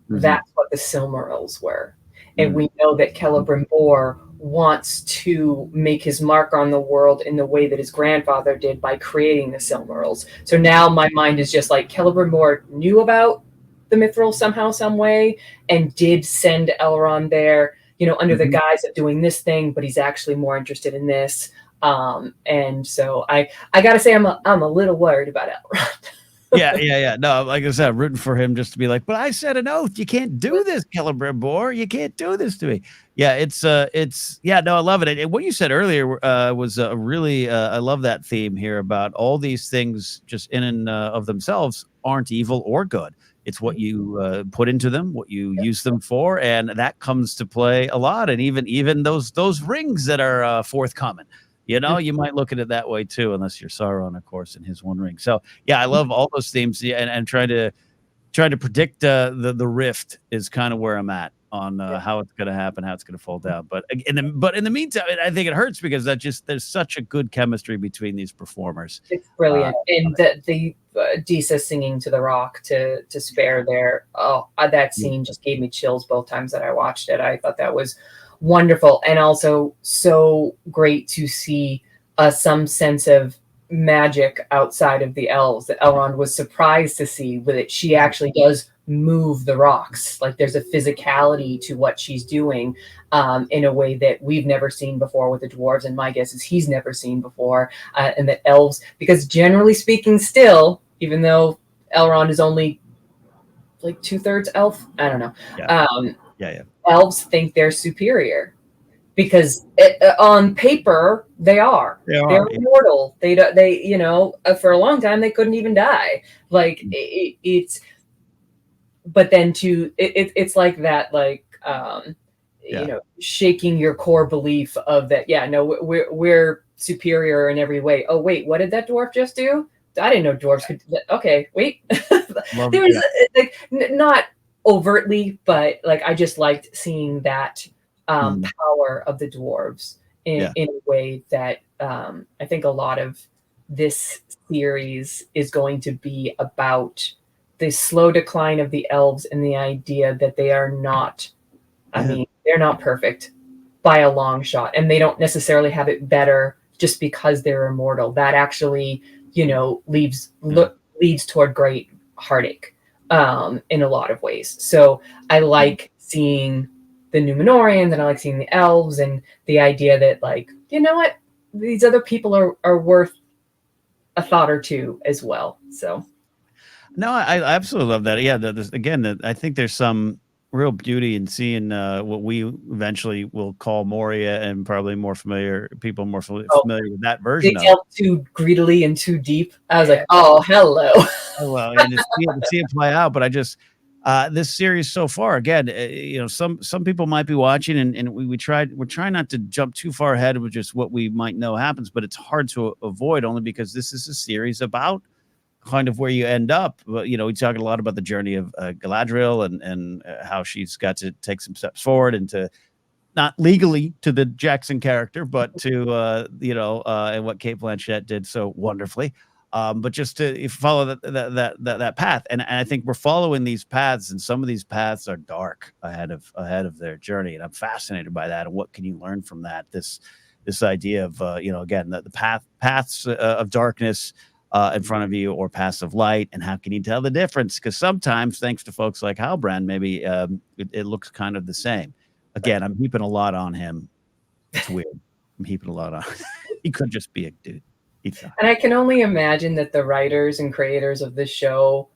That's what the Silmarils were. And we know that Celebrimbor wants to make his mark on the world in the way that his grandfather did by creating the Silmarils. So now my mind is just like Celebrimbor knew about the mithril somehow, some way, and did send Elrond there, under the guise of doing this thing, but he's actually more interested in this. And so I gotta say I'm a little worried about Elrond. Yeah. No, like I said, I'm rooting for him just to be like, but I said an oath. You can't do this, Celebrimbor. You can't do this to me. Yeah, it's no, I love it. And what you said earlier was really, I love that theme here about all these things just in and of themselves aren't evil or good. It's what you put into them, what you use them for, and that comes to play a lot. And even those rings that are forthcoming. You might look at it that way too, unless you're Sauron, of course, in his One Ring. So yeah, I love all those themes, and trying to predict the rift is kind of where I'm at on how it's going to happen, how it's going to fall down. But in the meantime, I think it hurts because there's such a good chemistry between these performers. It's brilliant, and the Disa singing to the rock to spare there. That scene just gave me chills both times that I watched it. I thought that was wonderful, and also so great to see some sense of magic outside of the elves that Elrond was surprised to see with it. She actually does move the rocks. Like there's a physicality to what she's doing in a way that we've never seen before with the dwarves, and my guess is he's never seen before. And the elves, because generally speaking still, even though Elrond is only like 2/3 elf, I don't know. Elves think they're superior because on paper they are. They're immortal. They for a long time they couldn't even die. Like it's, but then it's like that, like shaking your core belief of that. Yeah, no, we're superior in every way. Oh wait, what did that dwarf just do? I didn't know dwarves could. Okay, wait. There's like not overtly, but like I just liked seeing that power of the dwarves in a way that I think a lot of this series is going to be about the slow decline of the elves and the idea that they are not, they're not perfect by a long shot, and they don't necessarily have it better just because they're immortal. That actually, leads toward great heartache in a lot of ways. So I like seeing the Numenorians, and I like seeing the elves, and the idea that, like, you know what, these other people are worth a thought or two as well. So no, I absolutely love that. Yeah, I think there's some real beauty in seeing what we eventually will call Moria, and probably familiar with that version. They delved too greedily and too deep. I was like, oh, hello. Well, and to see it play out, but This series so far, again, some people might be watching, and we're trying not to jump too far ahead with just what we might know happens, but it's hard to avoid only because this is a series about kind of where you end up. We talk a lot about the journey of Galadriel and how she's got to take some steps forward and to not legally to the Jackson character, but to and what Kate Blanchett did so wonderfully. But just to follow that path, and I think we're following these paths, and some of these paths are dark ahead of their journey, and I'm fascinated by that. And what can you learn from that? This idea of again the paths of darkness in front of you, or paths of light, and how can you tell the difference? Because sometimes, thanks to folks like Halbrand, maybe it looks kind of the same. Again, I'm heaping a lot on him. It's weird. I'm heaping a lot on. He could just be a dude. He's not. And I can only imagine that the writers and creators of this show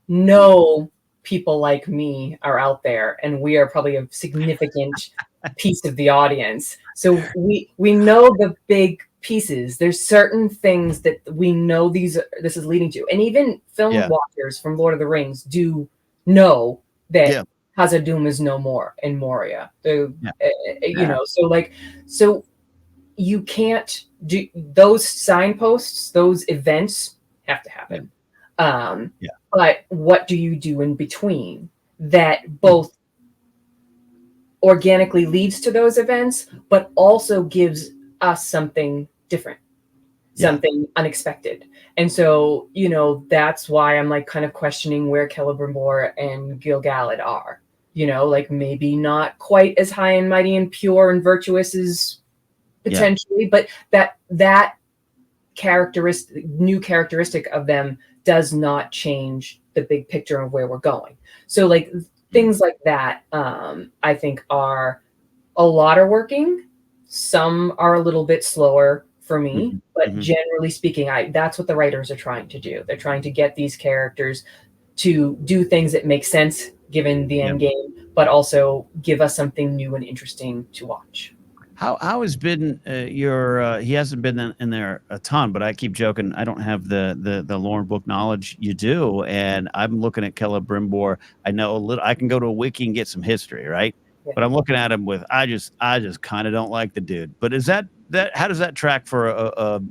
know people like me are out there, and we are probably a significant piece of the audience. So we know the big pieces. There's certain things that we know this is leading to, and even film watchers from Lord of the Rings do know that Khazad-dûm is no more in Moria. So you can't do those signposts, those events have to happen. But what do you do in between that both organically leads to those events, but also gives us something different, something unexpected? And so, that's why I'm like kind of questioning where Celebrimbor and Gil-galad are. Like maybe not quite as high and mighty and pure and virtuous as potentially, but that new characteristic of them does not change the big picture of where we're going. So like things like that, I think a lot are working. Some are a little bit slower for me, but generally speaking, that's what the writers are trying to do. They're trying to get these characters to do things that make sense given the end game, but also give us something new and interesting to watch. How has been your? He hasn't been in there a ton, but I keep joking. I don't have the lore book knowledge you do, and I'm looking at Celebrimbor. I know a little. I can go to a wiki and get some history, right? Yeah. But I'm looking at him with I just kind of don't like the dude. But is that how does that track for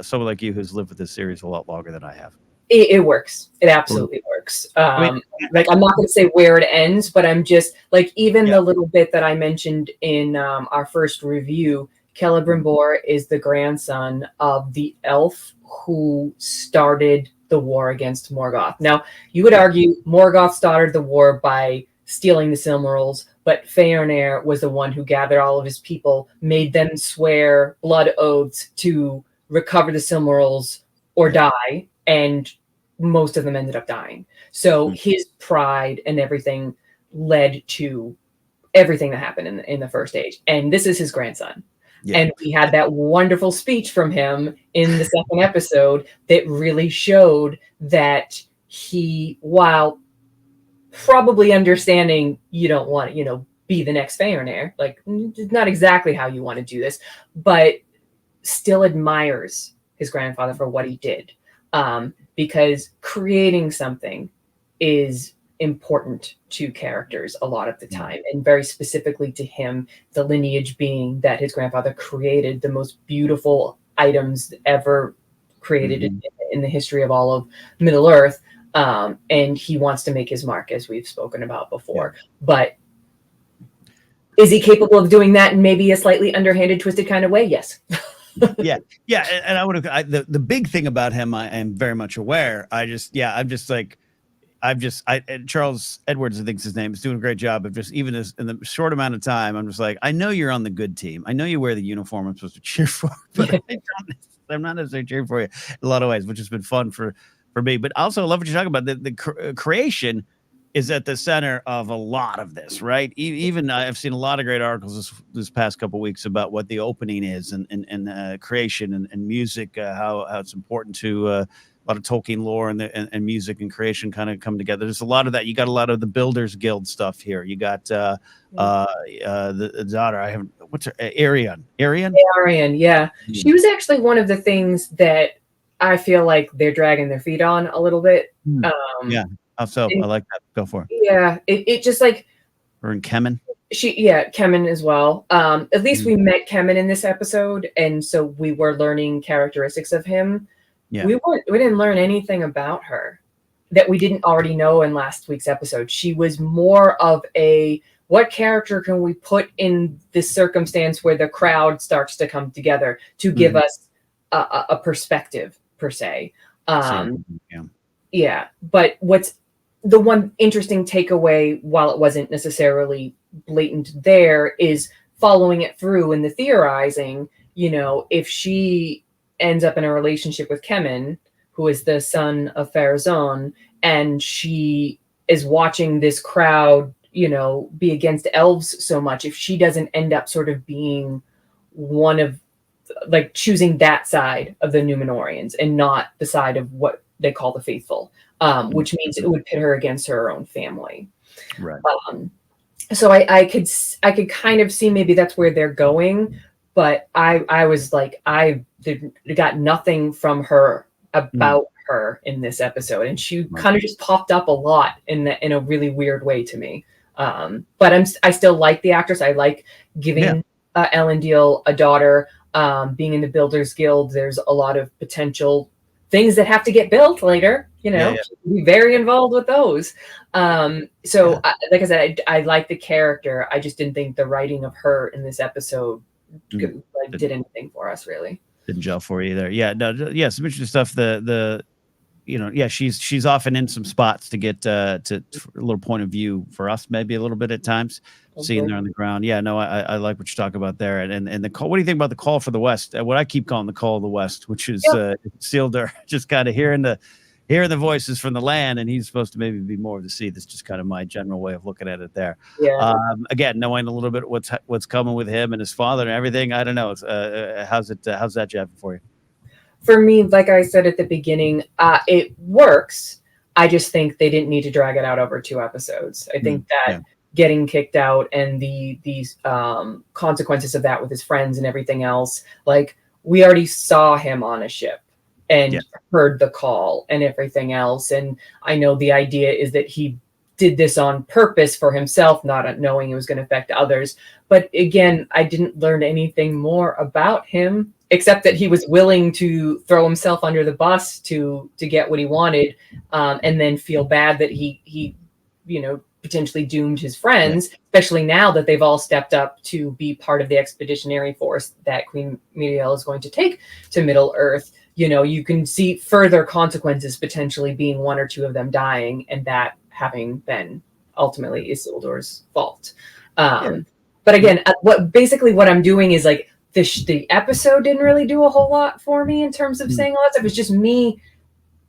someone like you who's lived with this series a lot longer than I have? It works. It absolutely works. I'm not going to say where it ends, but I'm just like, even the little bit that I mentioned in our first review, Celebrimbor is the grandson of the elf who started the war against Morgoth. Now, you would argue Morgoth started the war by stealing the Silmarils, but Feanor was the one who gathered all of his people, made them swear blood oaths to recover the Silmarils or die, and most of them ended up dying. So his pride and everything led to everything that happened in the First Age. And this is his grandson. Yeah. And we had that wonderful speech from him in the second episode that really showed that he, while probably understanding you don't want to, be the next Feanor, like not exactly how you want to do this, but still admires his grandfather for what he did. Because creating something is important to characters a lot of the time, and very specifically to him, the lineage being that his grandfather created the most beautiful items ever created in the history of all of Middle Earth, and he wants to make his mark, as we've spoken about before. But is he capable of doing that in maybe a slightly underhanded, twisted kind of way? Yes. yeah, and I would have the big thing about him. I am very much aware. Charles Edwards, I think's his name, is doing a great job of just even in the short amount of time. I'm just like, I know you're on the good team. I know you wear the uniform I'm supposed to cheer for, but I'm not necessarily cheering for you in a lot of ways, which has been fun for me. But also, I love what you're talking about. The creation is at the center of a lot of this, right? Even I've seen a lot of great articles this past couple of weeks about what the opening is and creation and music, how it's important to a lot of Tolkien lore and music and creation kind of come together. There's a lot of that. You got a lot of the Builders Guild stuff here. You got the daughter. I haven't. What's her? Arian, yeah. She was actually one of the things that I feel like they're dragging their feet on a little bit. How so? I And, like that. Go for it. yeah, it just like Or in Kemen. Kemen as well. At least Mm. we met Kemen in this episode, and so we were learning characteristics of him. Yeah. We didn't learn anything about her that we didn't already know in last week's episode. She was more of a, what character can we put in this circumstance where the crowd starts to come together to give us a perspective per se. Yeah. Yeah, but what's the one interesting takeaway, while it wasn't necessarily blatant there, is following it through in the theorizing. If she ends up in a relationship with Kemen, who is the son of Farazon, and she is watching this crowd, be against elves so much, if she doesn't end up sort of being one of, like, choosing that side of the Numenorians and not the side of what they call the faithful, which means it would pit her against her own family. Right. So I could kind of see maybe that's where they're going, but I was like, got nothing from her about her in this episode, and she kind of just popped up a lot in a really weird way to me. But I still like the actress. I like giving Ellen Deal a daughter. Being in the Builders Guild, there's a lot of potential things that have to get built later. Be very involved with those. Like I said, I like the character. I just didn't think the writing of her in this episode did anything for us, really. Didn't gel for you either. Yeah, no, yeah, some interesting stuff. She's often in some spots to get to a little point of view for us, maybe a little bit at times, seeing there on the ground. Yeah, no, I like what you're talking about there. And the call. What do you think about the call for the West? What I keep calling the call of the West, which is Isildur, just kind of hearing the voices from the land, and he's supposed to maybe be more of the sea. That's just kind of my general way of looking at it there. Yeah. Again, knowing a little bit what's coming with him and his father and everything. I don't know. How's that jabbing for you? For me, like I said at the beginning, it works. I just think they didn't need to drag it out over 2 episodes. I think that getting kicked out and these consequences of that with his friends and everything else, like, we already saw him on a ship and heard the call and everything else. And I know the idea is that he did this on purpose for himself, not knowing it was going to affect others. But again, I didn't learn anything more about him, except that he was willing to throw himself under the bus to get what he wanted, and then feel bad that he potentially doomed his friends, especially now that they've all stepped up to be part of the expeditionary force that Queen Miriel is going to take to Middle Earth. You can see further consequences, potentially being 1 or 2 of them dying, and that having been ultimately Isildur's fault. But again, what I'm doing is, like, the episode didn't really do a whole lot for me in terms of saying all that stuff. It's just me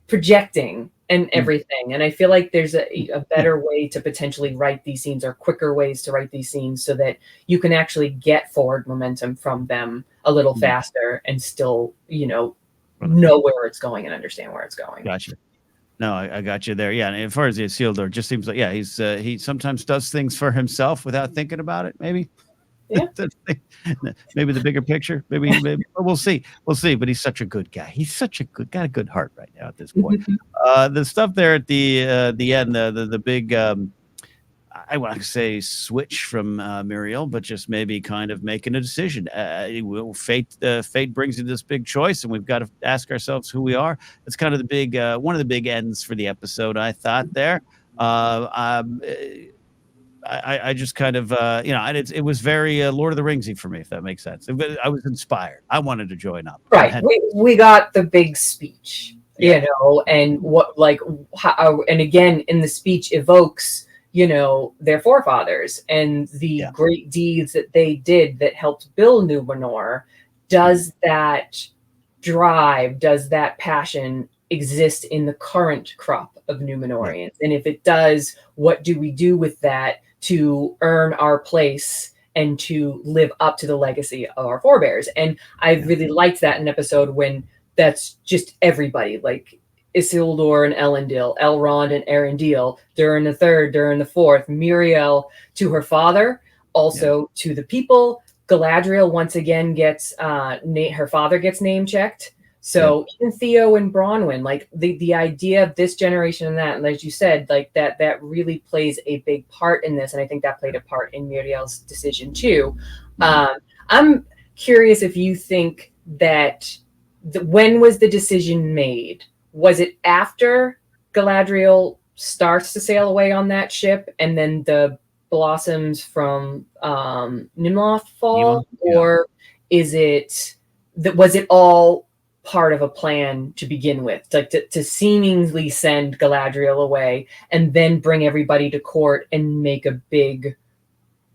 projecting and everything. And I feel like there's a better way to potentially write these scenes, or quicker ways to write these scenes, so that you can actually get forward momentum from them a little faster and still, know where it's going and understand where it's going. Gotcha. No, I got you there. Yeah, and as far as the Isildur, just seems like he sometimes does things for himself without thinking about it. Maybe, maybe the bigger picture. Maybe we'll see. But he's such a good guy. He's such got a good heart right now at this point. The stuff there at the end, the big. I want to say switch from Muriel, but just maybe kind of making a decision. Fate brings you this big choice, and we've got to ask ourselves who we are. It's kind of the big one of the big ends for the episode, I thought there. I just kind of it was very Lord of the Ringsy for me, if that makes sense. I was inspired. I wanted to join up. Right. We got the big speech, and what, like, how, and again in the speech evokes their forefathers and the great deeds that they did that helped build Numenor. Does that drive, does that passion exist in the current crop of Numenorians? And if it does, what do we do with that to earn our place and to live up to the legacy of our forebears? And I really liked that in an episode when that's just everybody, like Isildur and Elendil, Elrond and Arendelle, Durin the Third, Durin the Fourth, Muriel to her father, also to the people. Galadriel once again gets her father gets name checked. So even Theo and Bronwyn, like the idea of this generation and that, and as you said, like that really plays a big part in this. And I think that played a part in Muriel's decision too. I'm curious if you think that when was the decision made? Was it after Galadriel starts to sail away on that ship and then the blossoms from Nimloth fall? Or is it that was it all part of a plan to begin with, like to seemingly send Galadriel away and then bring everybody to court and make a big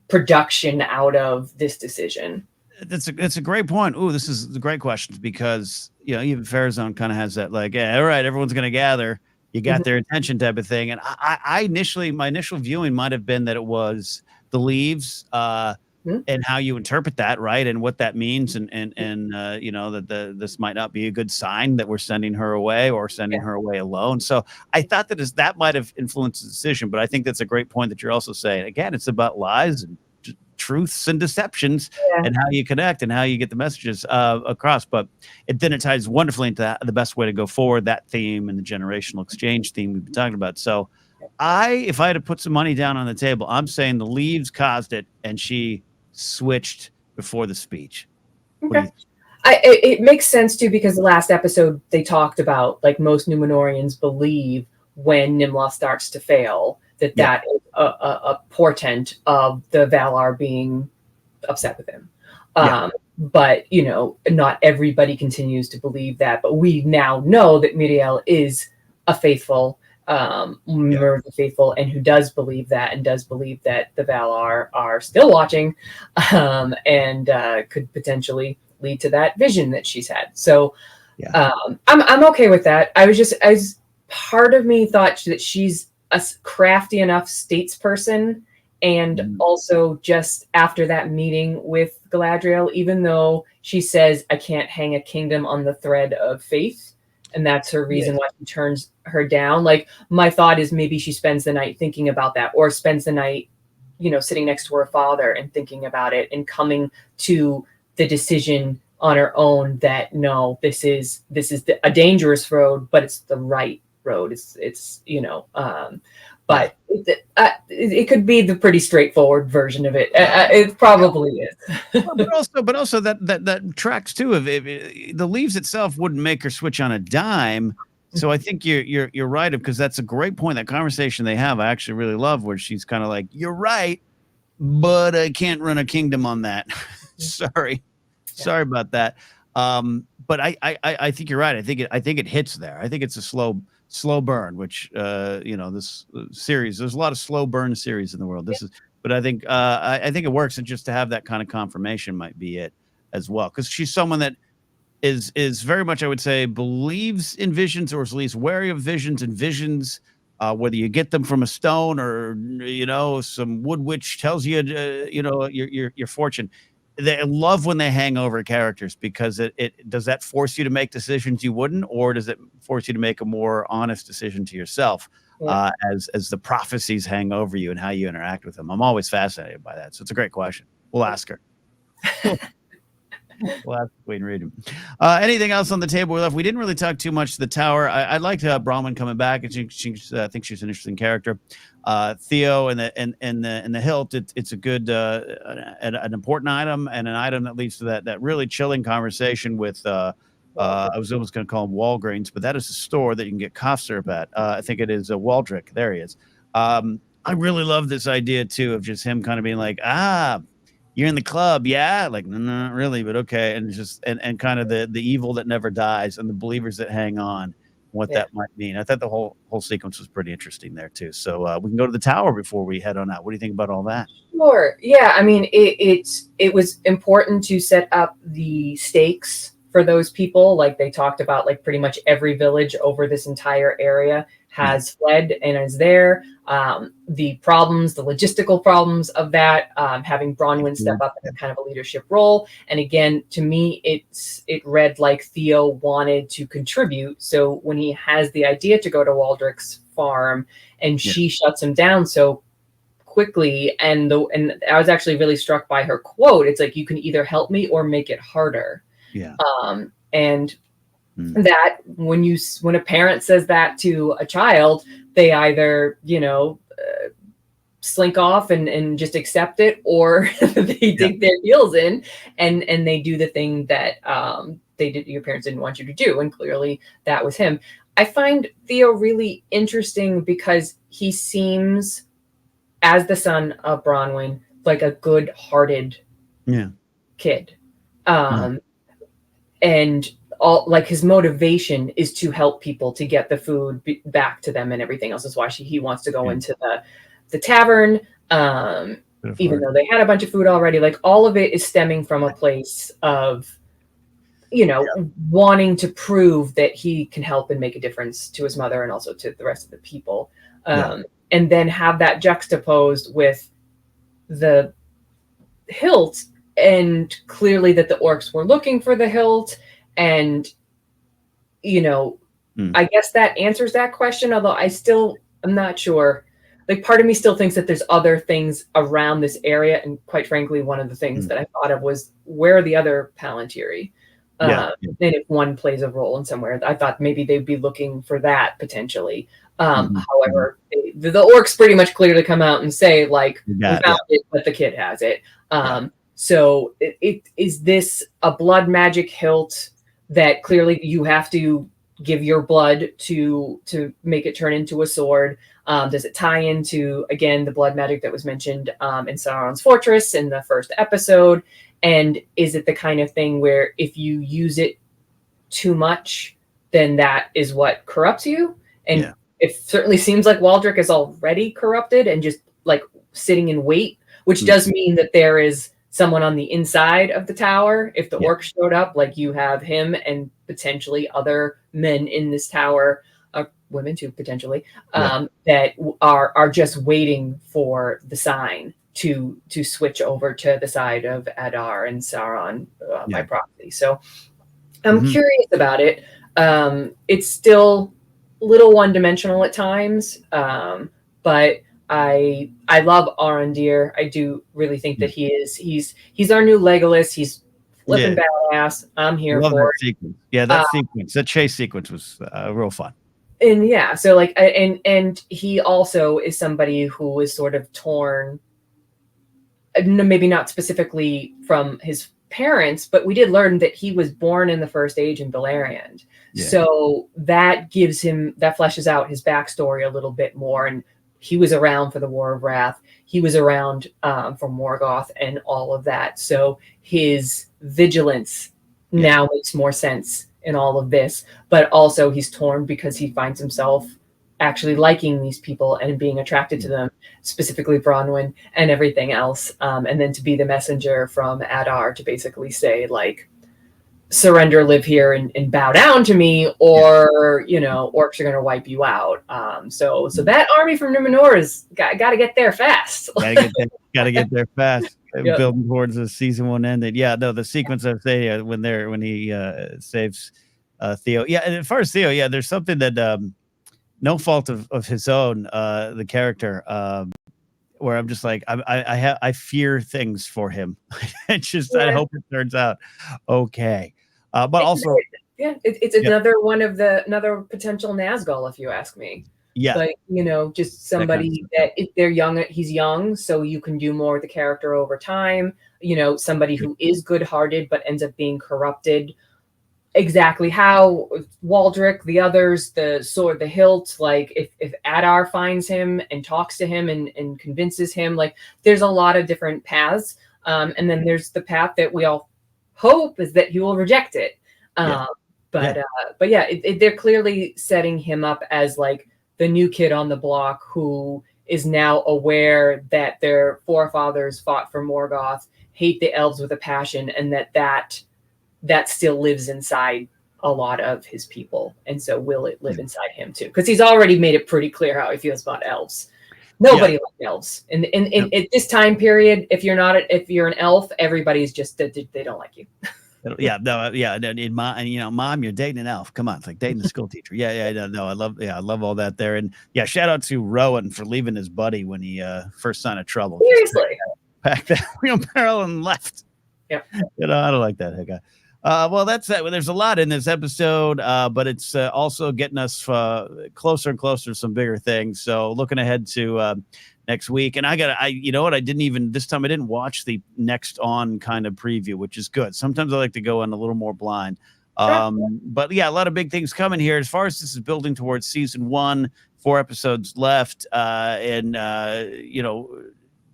production out of this decision? That's a great point. Ooh, this is a great question because even Farazone kind of has that like, yeah, all right, everyone's gonna gather. You got their attention type of thing. And I initially, my initial viewing might have been that it was the leaves and how you interpret that, right, and what that means, and that this might not be a good sign that we're sending her away or sending her away alone. So I thought that might have influenced the decision. But I think that's a great point that you're also saying. Again, it's about lies and truths and deceptions and how you connect and how you get the messages across. But then it ties wonderfully into the best way to go forward, that theme and the generational exchange theme we've been talking about. So if I had to put some money down on the table, I'm saying the leaves caused it and she switched before the speech. What do you think? It makes sense too, because the last episode they talked about like most Numenorians believe when Nimloth starts to fail that is a portent of the Valar being upset with him. But not everybody continues to believe that. But we now know that Miriel is a faithful member of the faithful, and who does believe that, and does believe that the Valar are still watching, and could potentially lead to that vision that she's had. So I'm okay with that. As part of me thought that she's a crafty enough statesperson, and also just after that meeting with Galadriel, even though she says, I can't hang a kingdom on the thread of faith, and that's her reason why he turns her down. Like, my thought is maybe she spends the night thinking about that, or spends the night, sitting next to her father and thinking about it and coming to the decision on her own that no, this is a dangerous road, but it's the right road. But it could be the pretty straightforward version of it. It probably is. but also that tracks too. Of the leaves itself wouldn't make her switch on a dime. So I think you're right, because that's a great point. That conversation they have, I actually really love, where she's kind of like, "You're right, but I can't run a kingdom on that." Sorry about that. But I think you're right. I think it hits there. I think it's a slow burn, which this series, there's a lot of slow burn series in the world. But I think it works, and just to have that kind of confirmation might be it as well, because she's someone that is very much, I would say, believes in visions, or is at least wary of visions, and visions, whether you get them from a stone or some wood witch tells you your fortune. They love when they hang over characters, because it does that force you to make decisions you wouldn't, or does it force you to make a more honest decision to yourself as the prophecies hang over you and how you interact with them? I'm always fascinated by that. So it's a great question. We'll ask her. We'll have to wait and read him. Anything else on the table we left? We didn't really talk too much to the tower. I liked Bronwyn coming back, and she I think she's an interesting character. Theo and the hilt. It's a good an important item, and an item that leads to that really chilling conversation with. I was almost going to call him Walgreens, but that is a store that you can get cough syrup at. I think it is Waldrick. There he is. I really love this idea too, of just him kind of being like, you're in the club, yeah? Like, no, not really, but okay. And just and kind of the evil that never dies, and the believers that hang on, what that might mean. I thought the whole sequence was pretty interesting there too. So we can go to the tower before we head on out. What do you think about all that? Sure. Yeah. I mean, it was important to set up the stakes for those people. Like they talked about, like pretty much every village over this entire area has fled and is there. The logistical problems of that, having Bronwyn step up in a kind of a leadership role. And again, to me, it read like Theo wanted to contribute. So when he has the idea to go to Waldrick's farm, and she shuts him down so quickly, and I was actually really struck by her quote. It's like, you can either help me or make it harder. Yeah. And that when a parent says that to a child, they either, slink off and just accept it, or they dig their heels in and they do the thing that your parents didn't want you to do. And clearly that was him. I find Theo really interesting because he seems, as the son of Bronwyn, like a good-hearted kid. And all, like, his motivation is to help people, to get the food back to them and everything else. Is why he wants to go into the tavern, even though they had a bunch of food already. Like, all of it is stemming from a place of, wanting to prove that he can help and make a difference to his mother and also to the rest of the people. And then have that juxtaposed with the hilt, and clearly that the orcs were looking for the hilt. And, I guess that answers that question, although I'm not sure. Like, part of me still thinks that there's other things around this area. And quite frankly, one of the things that I thought of was, where are the other Palantiri? And if one plays a role in somewhere, I thought maybe they'd be looking for that potentially. However, the orcs pretty much clearly come out and say, like, we found it, but the kid has it. So is this a blood magic hilt that clearly you have to give your blood to make it turn into a sword? Does it tie into, again, the blood magic that was mentioned in Sauron's fortress in the first episode? And is it the kind of thing where if you use it too much, then that is what corrupts you? And it certainly seems like Waldrick is already corrupted and just like sitting in wait, which does mean that there is someone on the inside of the tower. If the orcs showed up, like, you have him and potentially other men in this tower, women too, potentially, that are just waiting for the sign to switch over to the side of Adar and Sauron by proxy. So I'm curious about it. It's still a little one-dimensional at times, but I love Arondir. I do really think that he's our new Legolas. He's flipping badass. I'm here for that sequence. Yeah, that sequence, that chase sequence was real fun. And so like, and he also is somebody who is sort of torn, maybe not specifically from his parents, but we did learn that he was born in the First Age in Beleriand. So that fleshes out his backstory a little bit more. And he was around for the War of Wrath. He was around for Morgoth and all of that. So his vigilance now makes more sense in all of this. But also he's torn because he finds himself actually liking these people and being attracted to them, specifically Bronwyn and everything else. And then to be the messenger from Adar to basically say, like, surrender, live here, and bow down to me, or orcs are going to wipe you out. So that army from Numenor is got to get there fast. Gotta get there fast. Building towards the season 1 ended. The sequence of say when he saves Theo. And as far as Theo, there's something that no fault of his own, the character, where I'm just like, I fear things for him. I hope it turns out okay. But also, it's another potential Nazgul, if you ask me. Like, just somebody that if they're young, he's young, so you can do more with the character over time. Somebody who is good-hearted but ends up being corrupted. Exactly how Waldrick, the others, the sword, the hilt, like if Adar finds him and talks to him and convinces him, like, there's a lot of different paths. And then there's the path that we all hope is that he will reject it. But they're clearly setting him up as like the new kid on the block who is now aware that their forefathers fought for Morgoth, hate the elves with a passion, and that still lives inside a lot of his people. And so will it live inside him too? Because he's already made it pretty clear how he feels about elves. Nobody likes elves. And at this time period, if you're an elf, everybody's just, they don't like you. Mom, you're dating an elf. Come on, it's like dating a school teacher. I love all that there. And shout out to Rowan for leaving his buddy when he first signed of trouble. Seriously, packed that wheelbarrow and left. Yeah, I don't like that guy. Well, that's that. There's a lot in this episode, but it's also getting us closer and closer to some bigger things. So looking ahead to next week, and you know what? I didn't even this time. I didn't watch the next on kind of preview, which is good. Sometimes I like to go in a little more blind. Sure. But yeah, a lot of big things coming here. As far as this is building towards season one, 4 episodes left, and you know.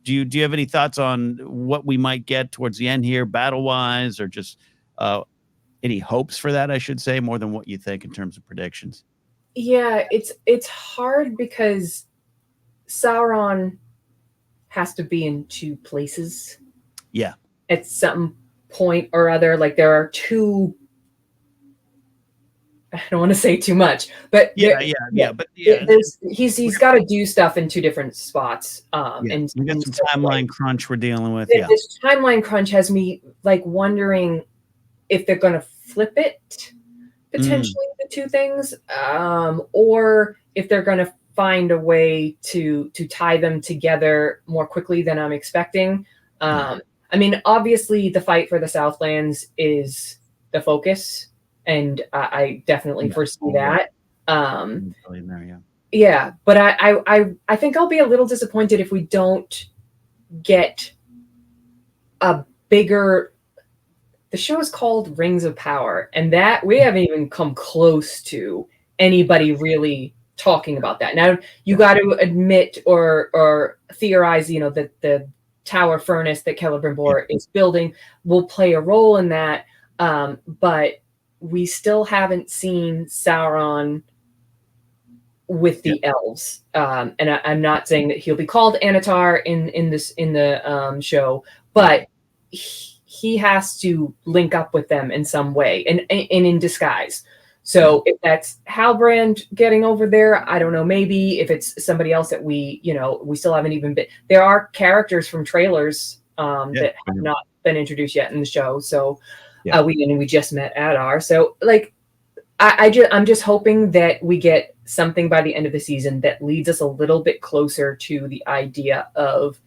Do you have any thoughts on what we might get towards the end here, battle wise, or just uh, any hopes for that? I should say more than what you think in terms of predictions. Yeah, it's hard because Sauron has to be in two places Yeah, at some point or other. Like there are two. I don't want to say too much, but but yeah, he's got to do stuff in two different spots. yeah. And, We got and some so, timeline like, crunch we're dealing with. Yeah, this timeline crunch has me like wondering if they're going to flip it potentially the two things, or if they're going to find a way to tie them together more quickly than I'm expecting. yeah. I mean, obviously, the fight for the Southlands is the focus, and I definitely Yeah. foresee that. Really in there, yeah. Yeah, but I think I'll be a little disappointed if we don't get a bigger. The show is called Rings of Power, and that we haven't even come close to anybody really talking about that. Now you got to admit or theorize, you know, that the tower furnace that Celebrimbor is building will play a role in that, but we still haven't seen Sauron with the elves, and I'm not saying that he'll be called Anatar in the show, but he has to link up with them in some way and in disguise. So if that's Halbrand getting over there, I don't know. Maybe if it's somebody else that we still haven't even been. There are characters from trailers that have not been introduced yet in the show. So we just met Adar. So like I'm just hoping that we get something by the end of the season that leads us a little bit closer to the idea of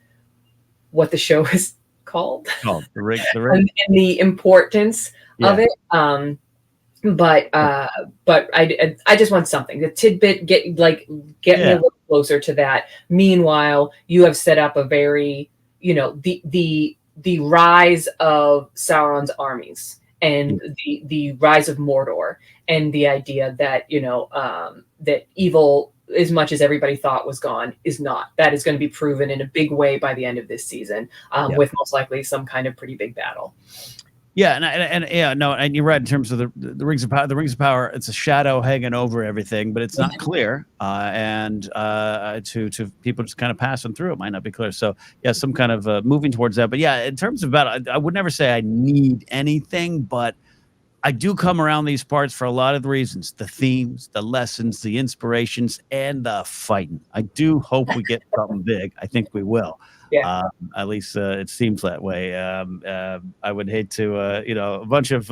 what the show is called. Oh, the ring. And the importance of it. But I just want something. The tidbit get me a little closer to that. Meanwhile, you have set up a very, the rise of Sauron's armies and the rise of Mordor and the idea that that evil, as much as everybody thought was gone, is not. That is going to be proven in a big way by the end of this season, with most likely some kind of pretty big battle. Yeah, and you're right in terms of the rings of power. The rings of power, it's a shadow hanging over everything, but it's not clear. And to people just kind of passing through, it might not be clear. So yeah, some kind of moving towards that. But yeah, in terms of battle, I would never say I need anything, but I do come around these parts for a lot of reasons: the themes, the lessons, the inspirations, and the fighting. I do hope we get something big. I think we will. Yeah. At least it seems that way. I would hate to, a bunch of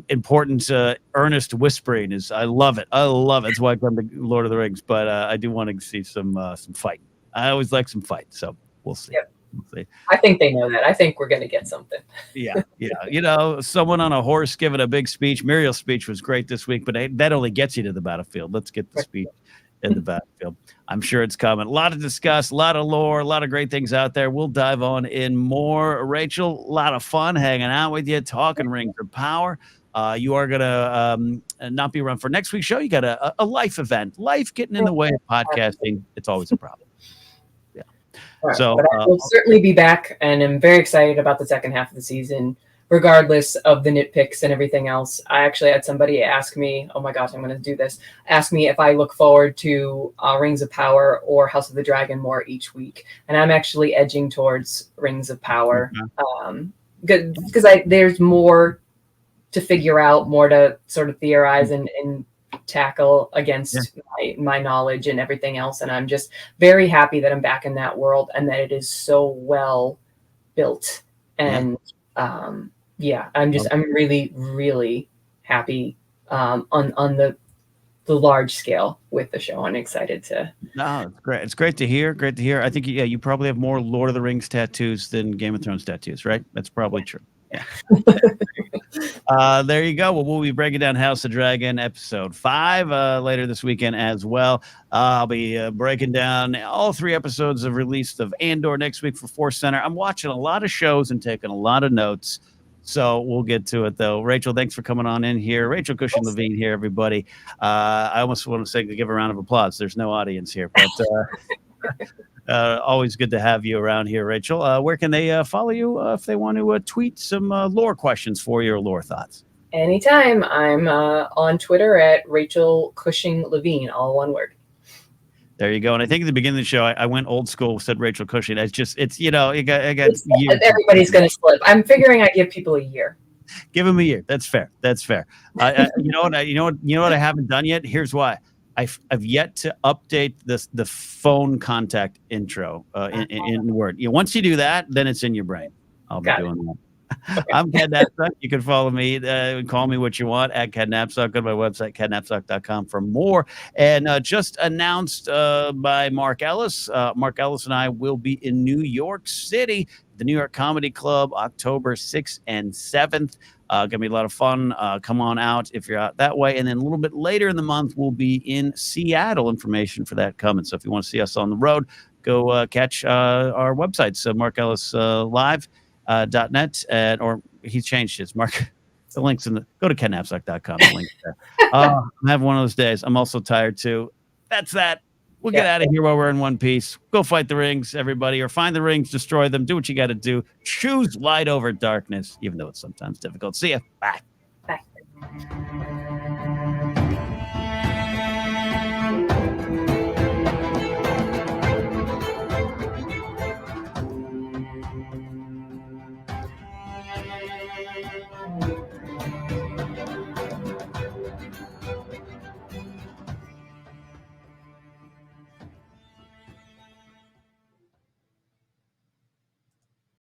important, earnest whispering is. I love it. I love it. That's why I come to Lord of the Rings. But I do want to see some fighting. I always like some fight. So we'll see. Yep. We'll see. I think they know that. I think we're going to get something. Yeah. Someone on a horse giving a big speech. Muriel's speech was great this week, but that only gets you to the battlefield. Let's get the speech in the battlefield. I'm sure it's coming. A lot to discuss, a lot of lore, a lot of great things out there. We'll dive on in more. Rachel, a lot of fun hanging out with you, talking Rings of Power. You are going to not be around for next week's show. You got a life event. Life getting in the way of podcasting. It's always a problem. Yeah. Right. So but I will certainly be back, and I'm very excited about the second half of the season, regardless of the nitpicks and everything else. I actually had somebody ask me, oh my gosh, I'm going to do this, ask me if I look forward to Rings of Power or House of the Dragon more each week. And I'm actually edging towards Rings of Power, because there's more to figure out, more to sort of theorize and tackle against my knowledge and everything else. And I'm just very happy that I'm back in that world and that it is so well built. And I'm really, really happy on the large scale with the show. I'm excited to. No, it's great. It's great to hear. Great to hear. I think you probably have more Lord of the Rings tattoos than Game of Thrones tattoos, right? That's probably true. Yeah. There you go. Well, we'll be breaking down House of Dragon episode 5 later this weekend as well. I'll be breaking down all 3 episodes of release of Andor next week for Force Center. I'm watching a lot of shows and taking a lot of notes. So we'll get to it, though. Rachel, thanks for coming on in here. Rachel Cushing Levine here, everybody. I almost want to say give a round of applause. There's no audience here, but always good to have you around here, Rachel. Where can they follow you if they want to tweet some lore questions for you or lore thoughts? Anytime. I'm on Twitter at Rachel Cushing Levine, all one word. There you go. And I think at the beginning of the show, I went old school, said Rachel Cushing. It's you know, I got years. Everybody's going to slip. I'm figuring I give people a year. Give them a year. That's fair. That's fair. You know what I haven't done yet? Here's why. I've yet to update the phone contact intro in Word. Once you do that, then it's in your brain. I'll be doing that. Okay. I'm Ken Napzok. You can follow me, call me what you want at Ken Napzok. Go to my website, kennapzok.com for more. And just announced by Mark Ellis. Mark Ellis and I will be in New York City, the New York Comedy Club, October 6th and 7th. Gonna be a lot of fun. Come on out if you're out that way. And then a little bit later in the month, we'll be in Seattle. Information for that coming. So if you want to see us on the road, go catch our website. So Mark Ellis Live. .net or he's changed his Mark. The links go to kennapzok.com. The links there. I'm having one of those days. I'm also tired too. That's that. We'll get out of here while we're in one piece. Go fight the rings, everybody, or find the rings, destroy them. Do what you got to do. Choose light over darkness, even though it's sometimes difficult. See ya. Bye. Bye.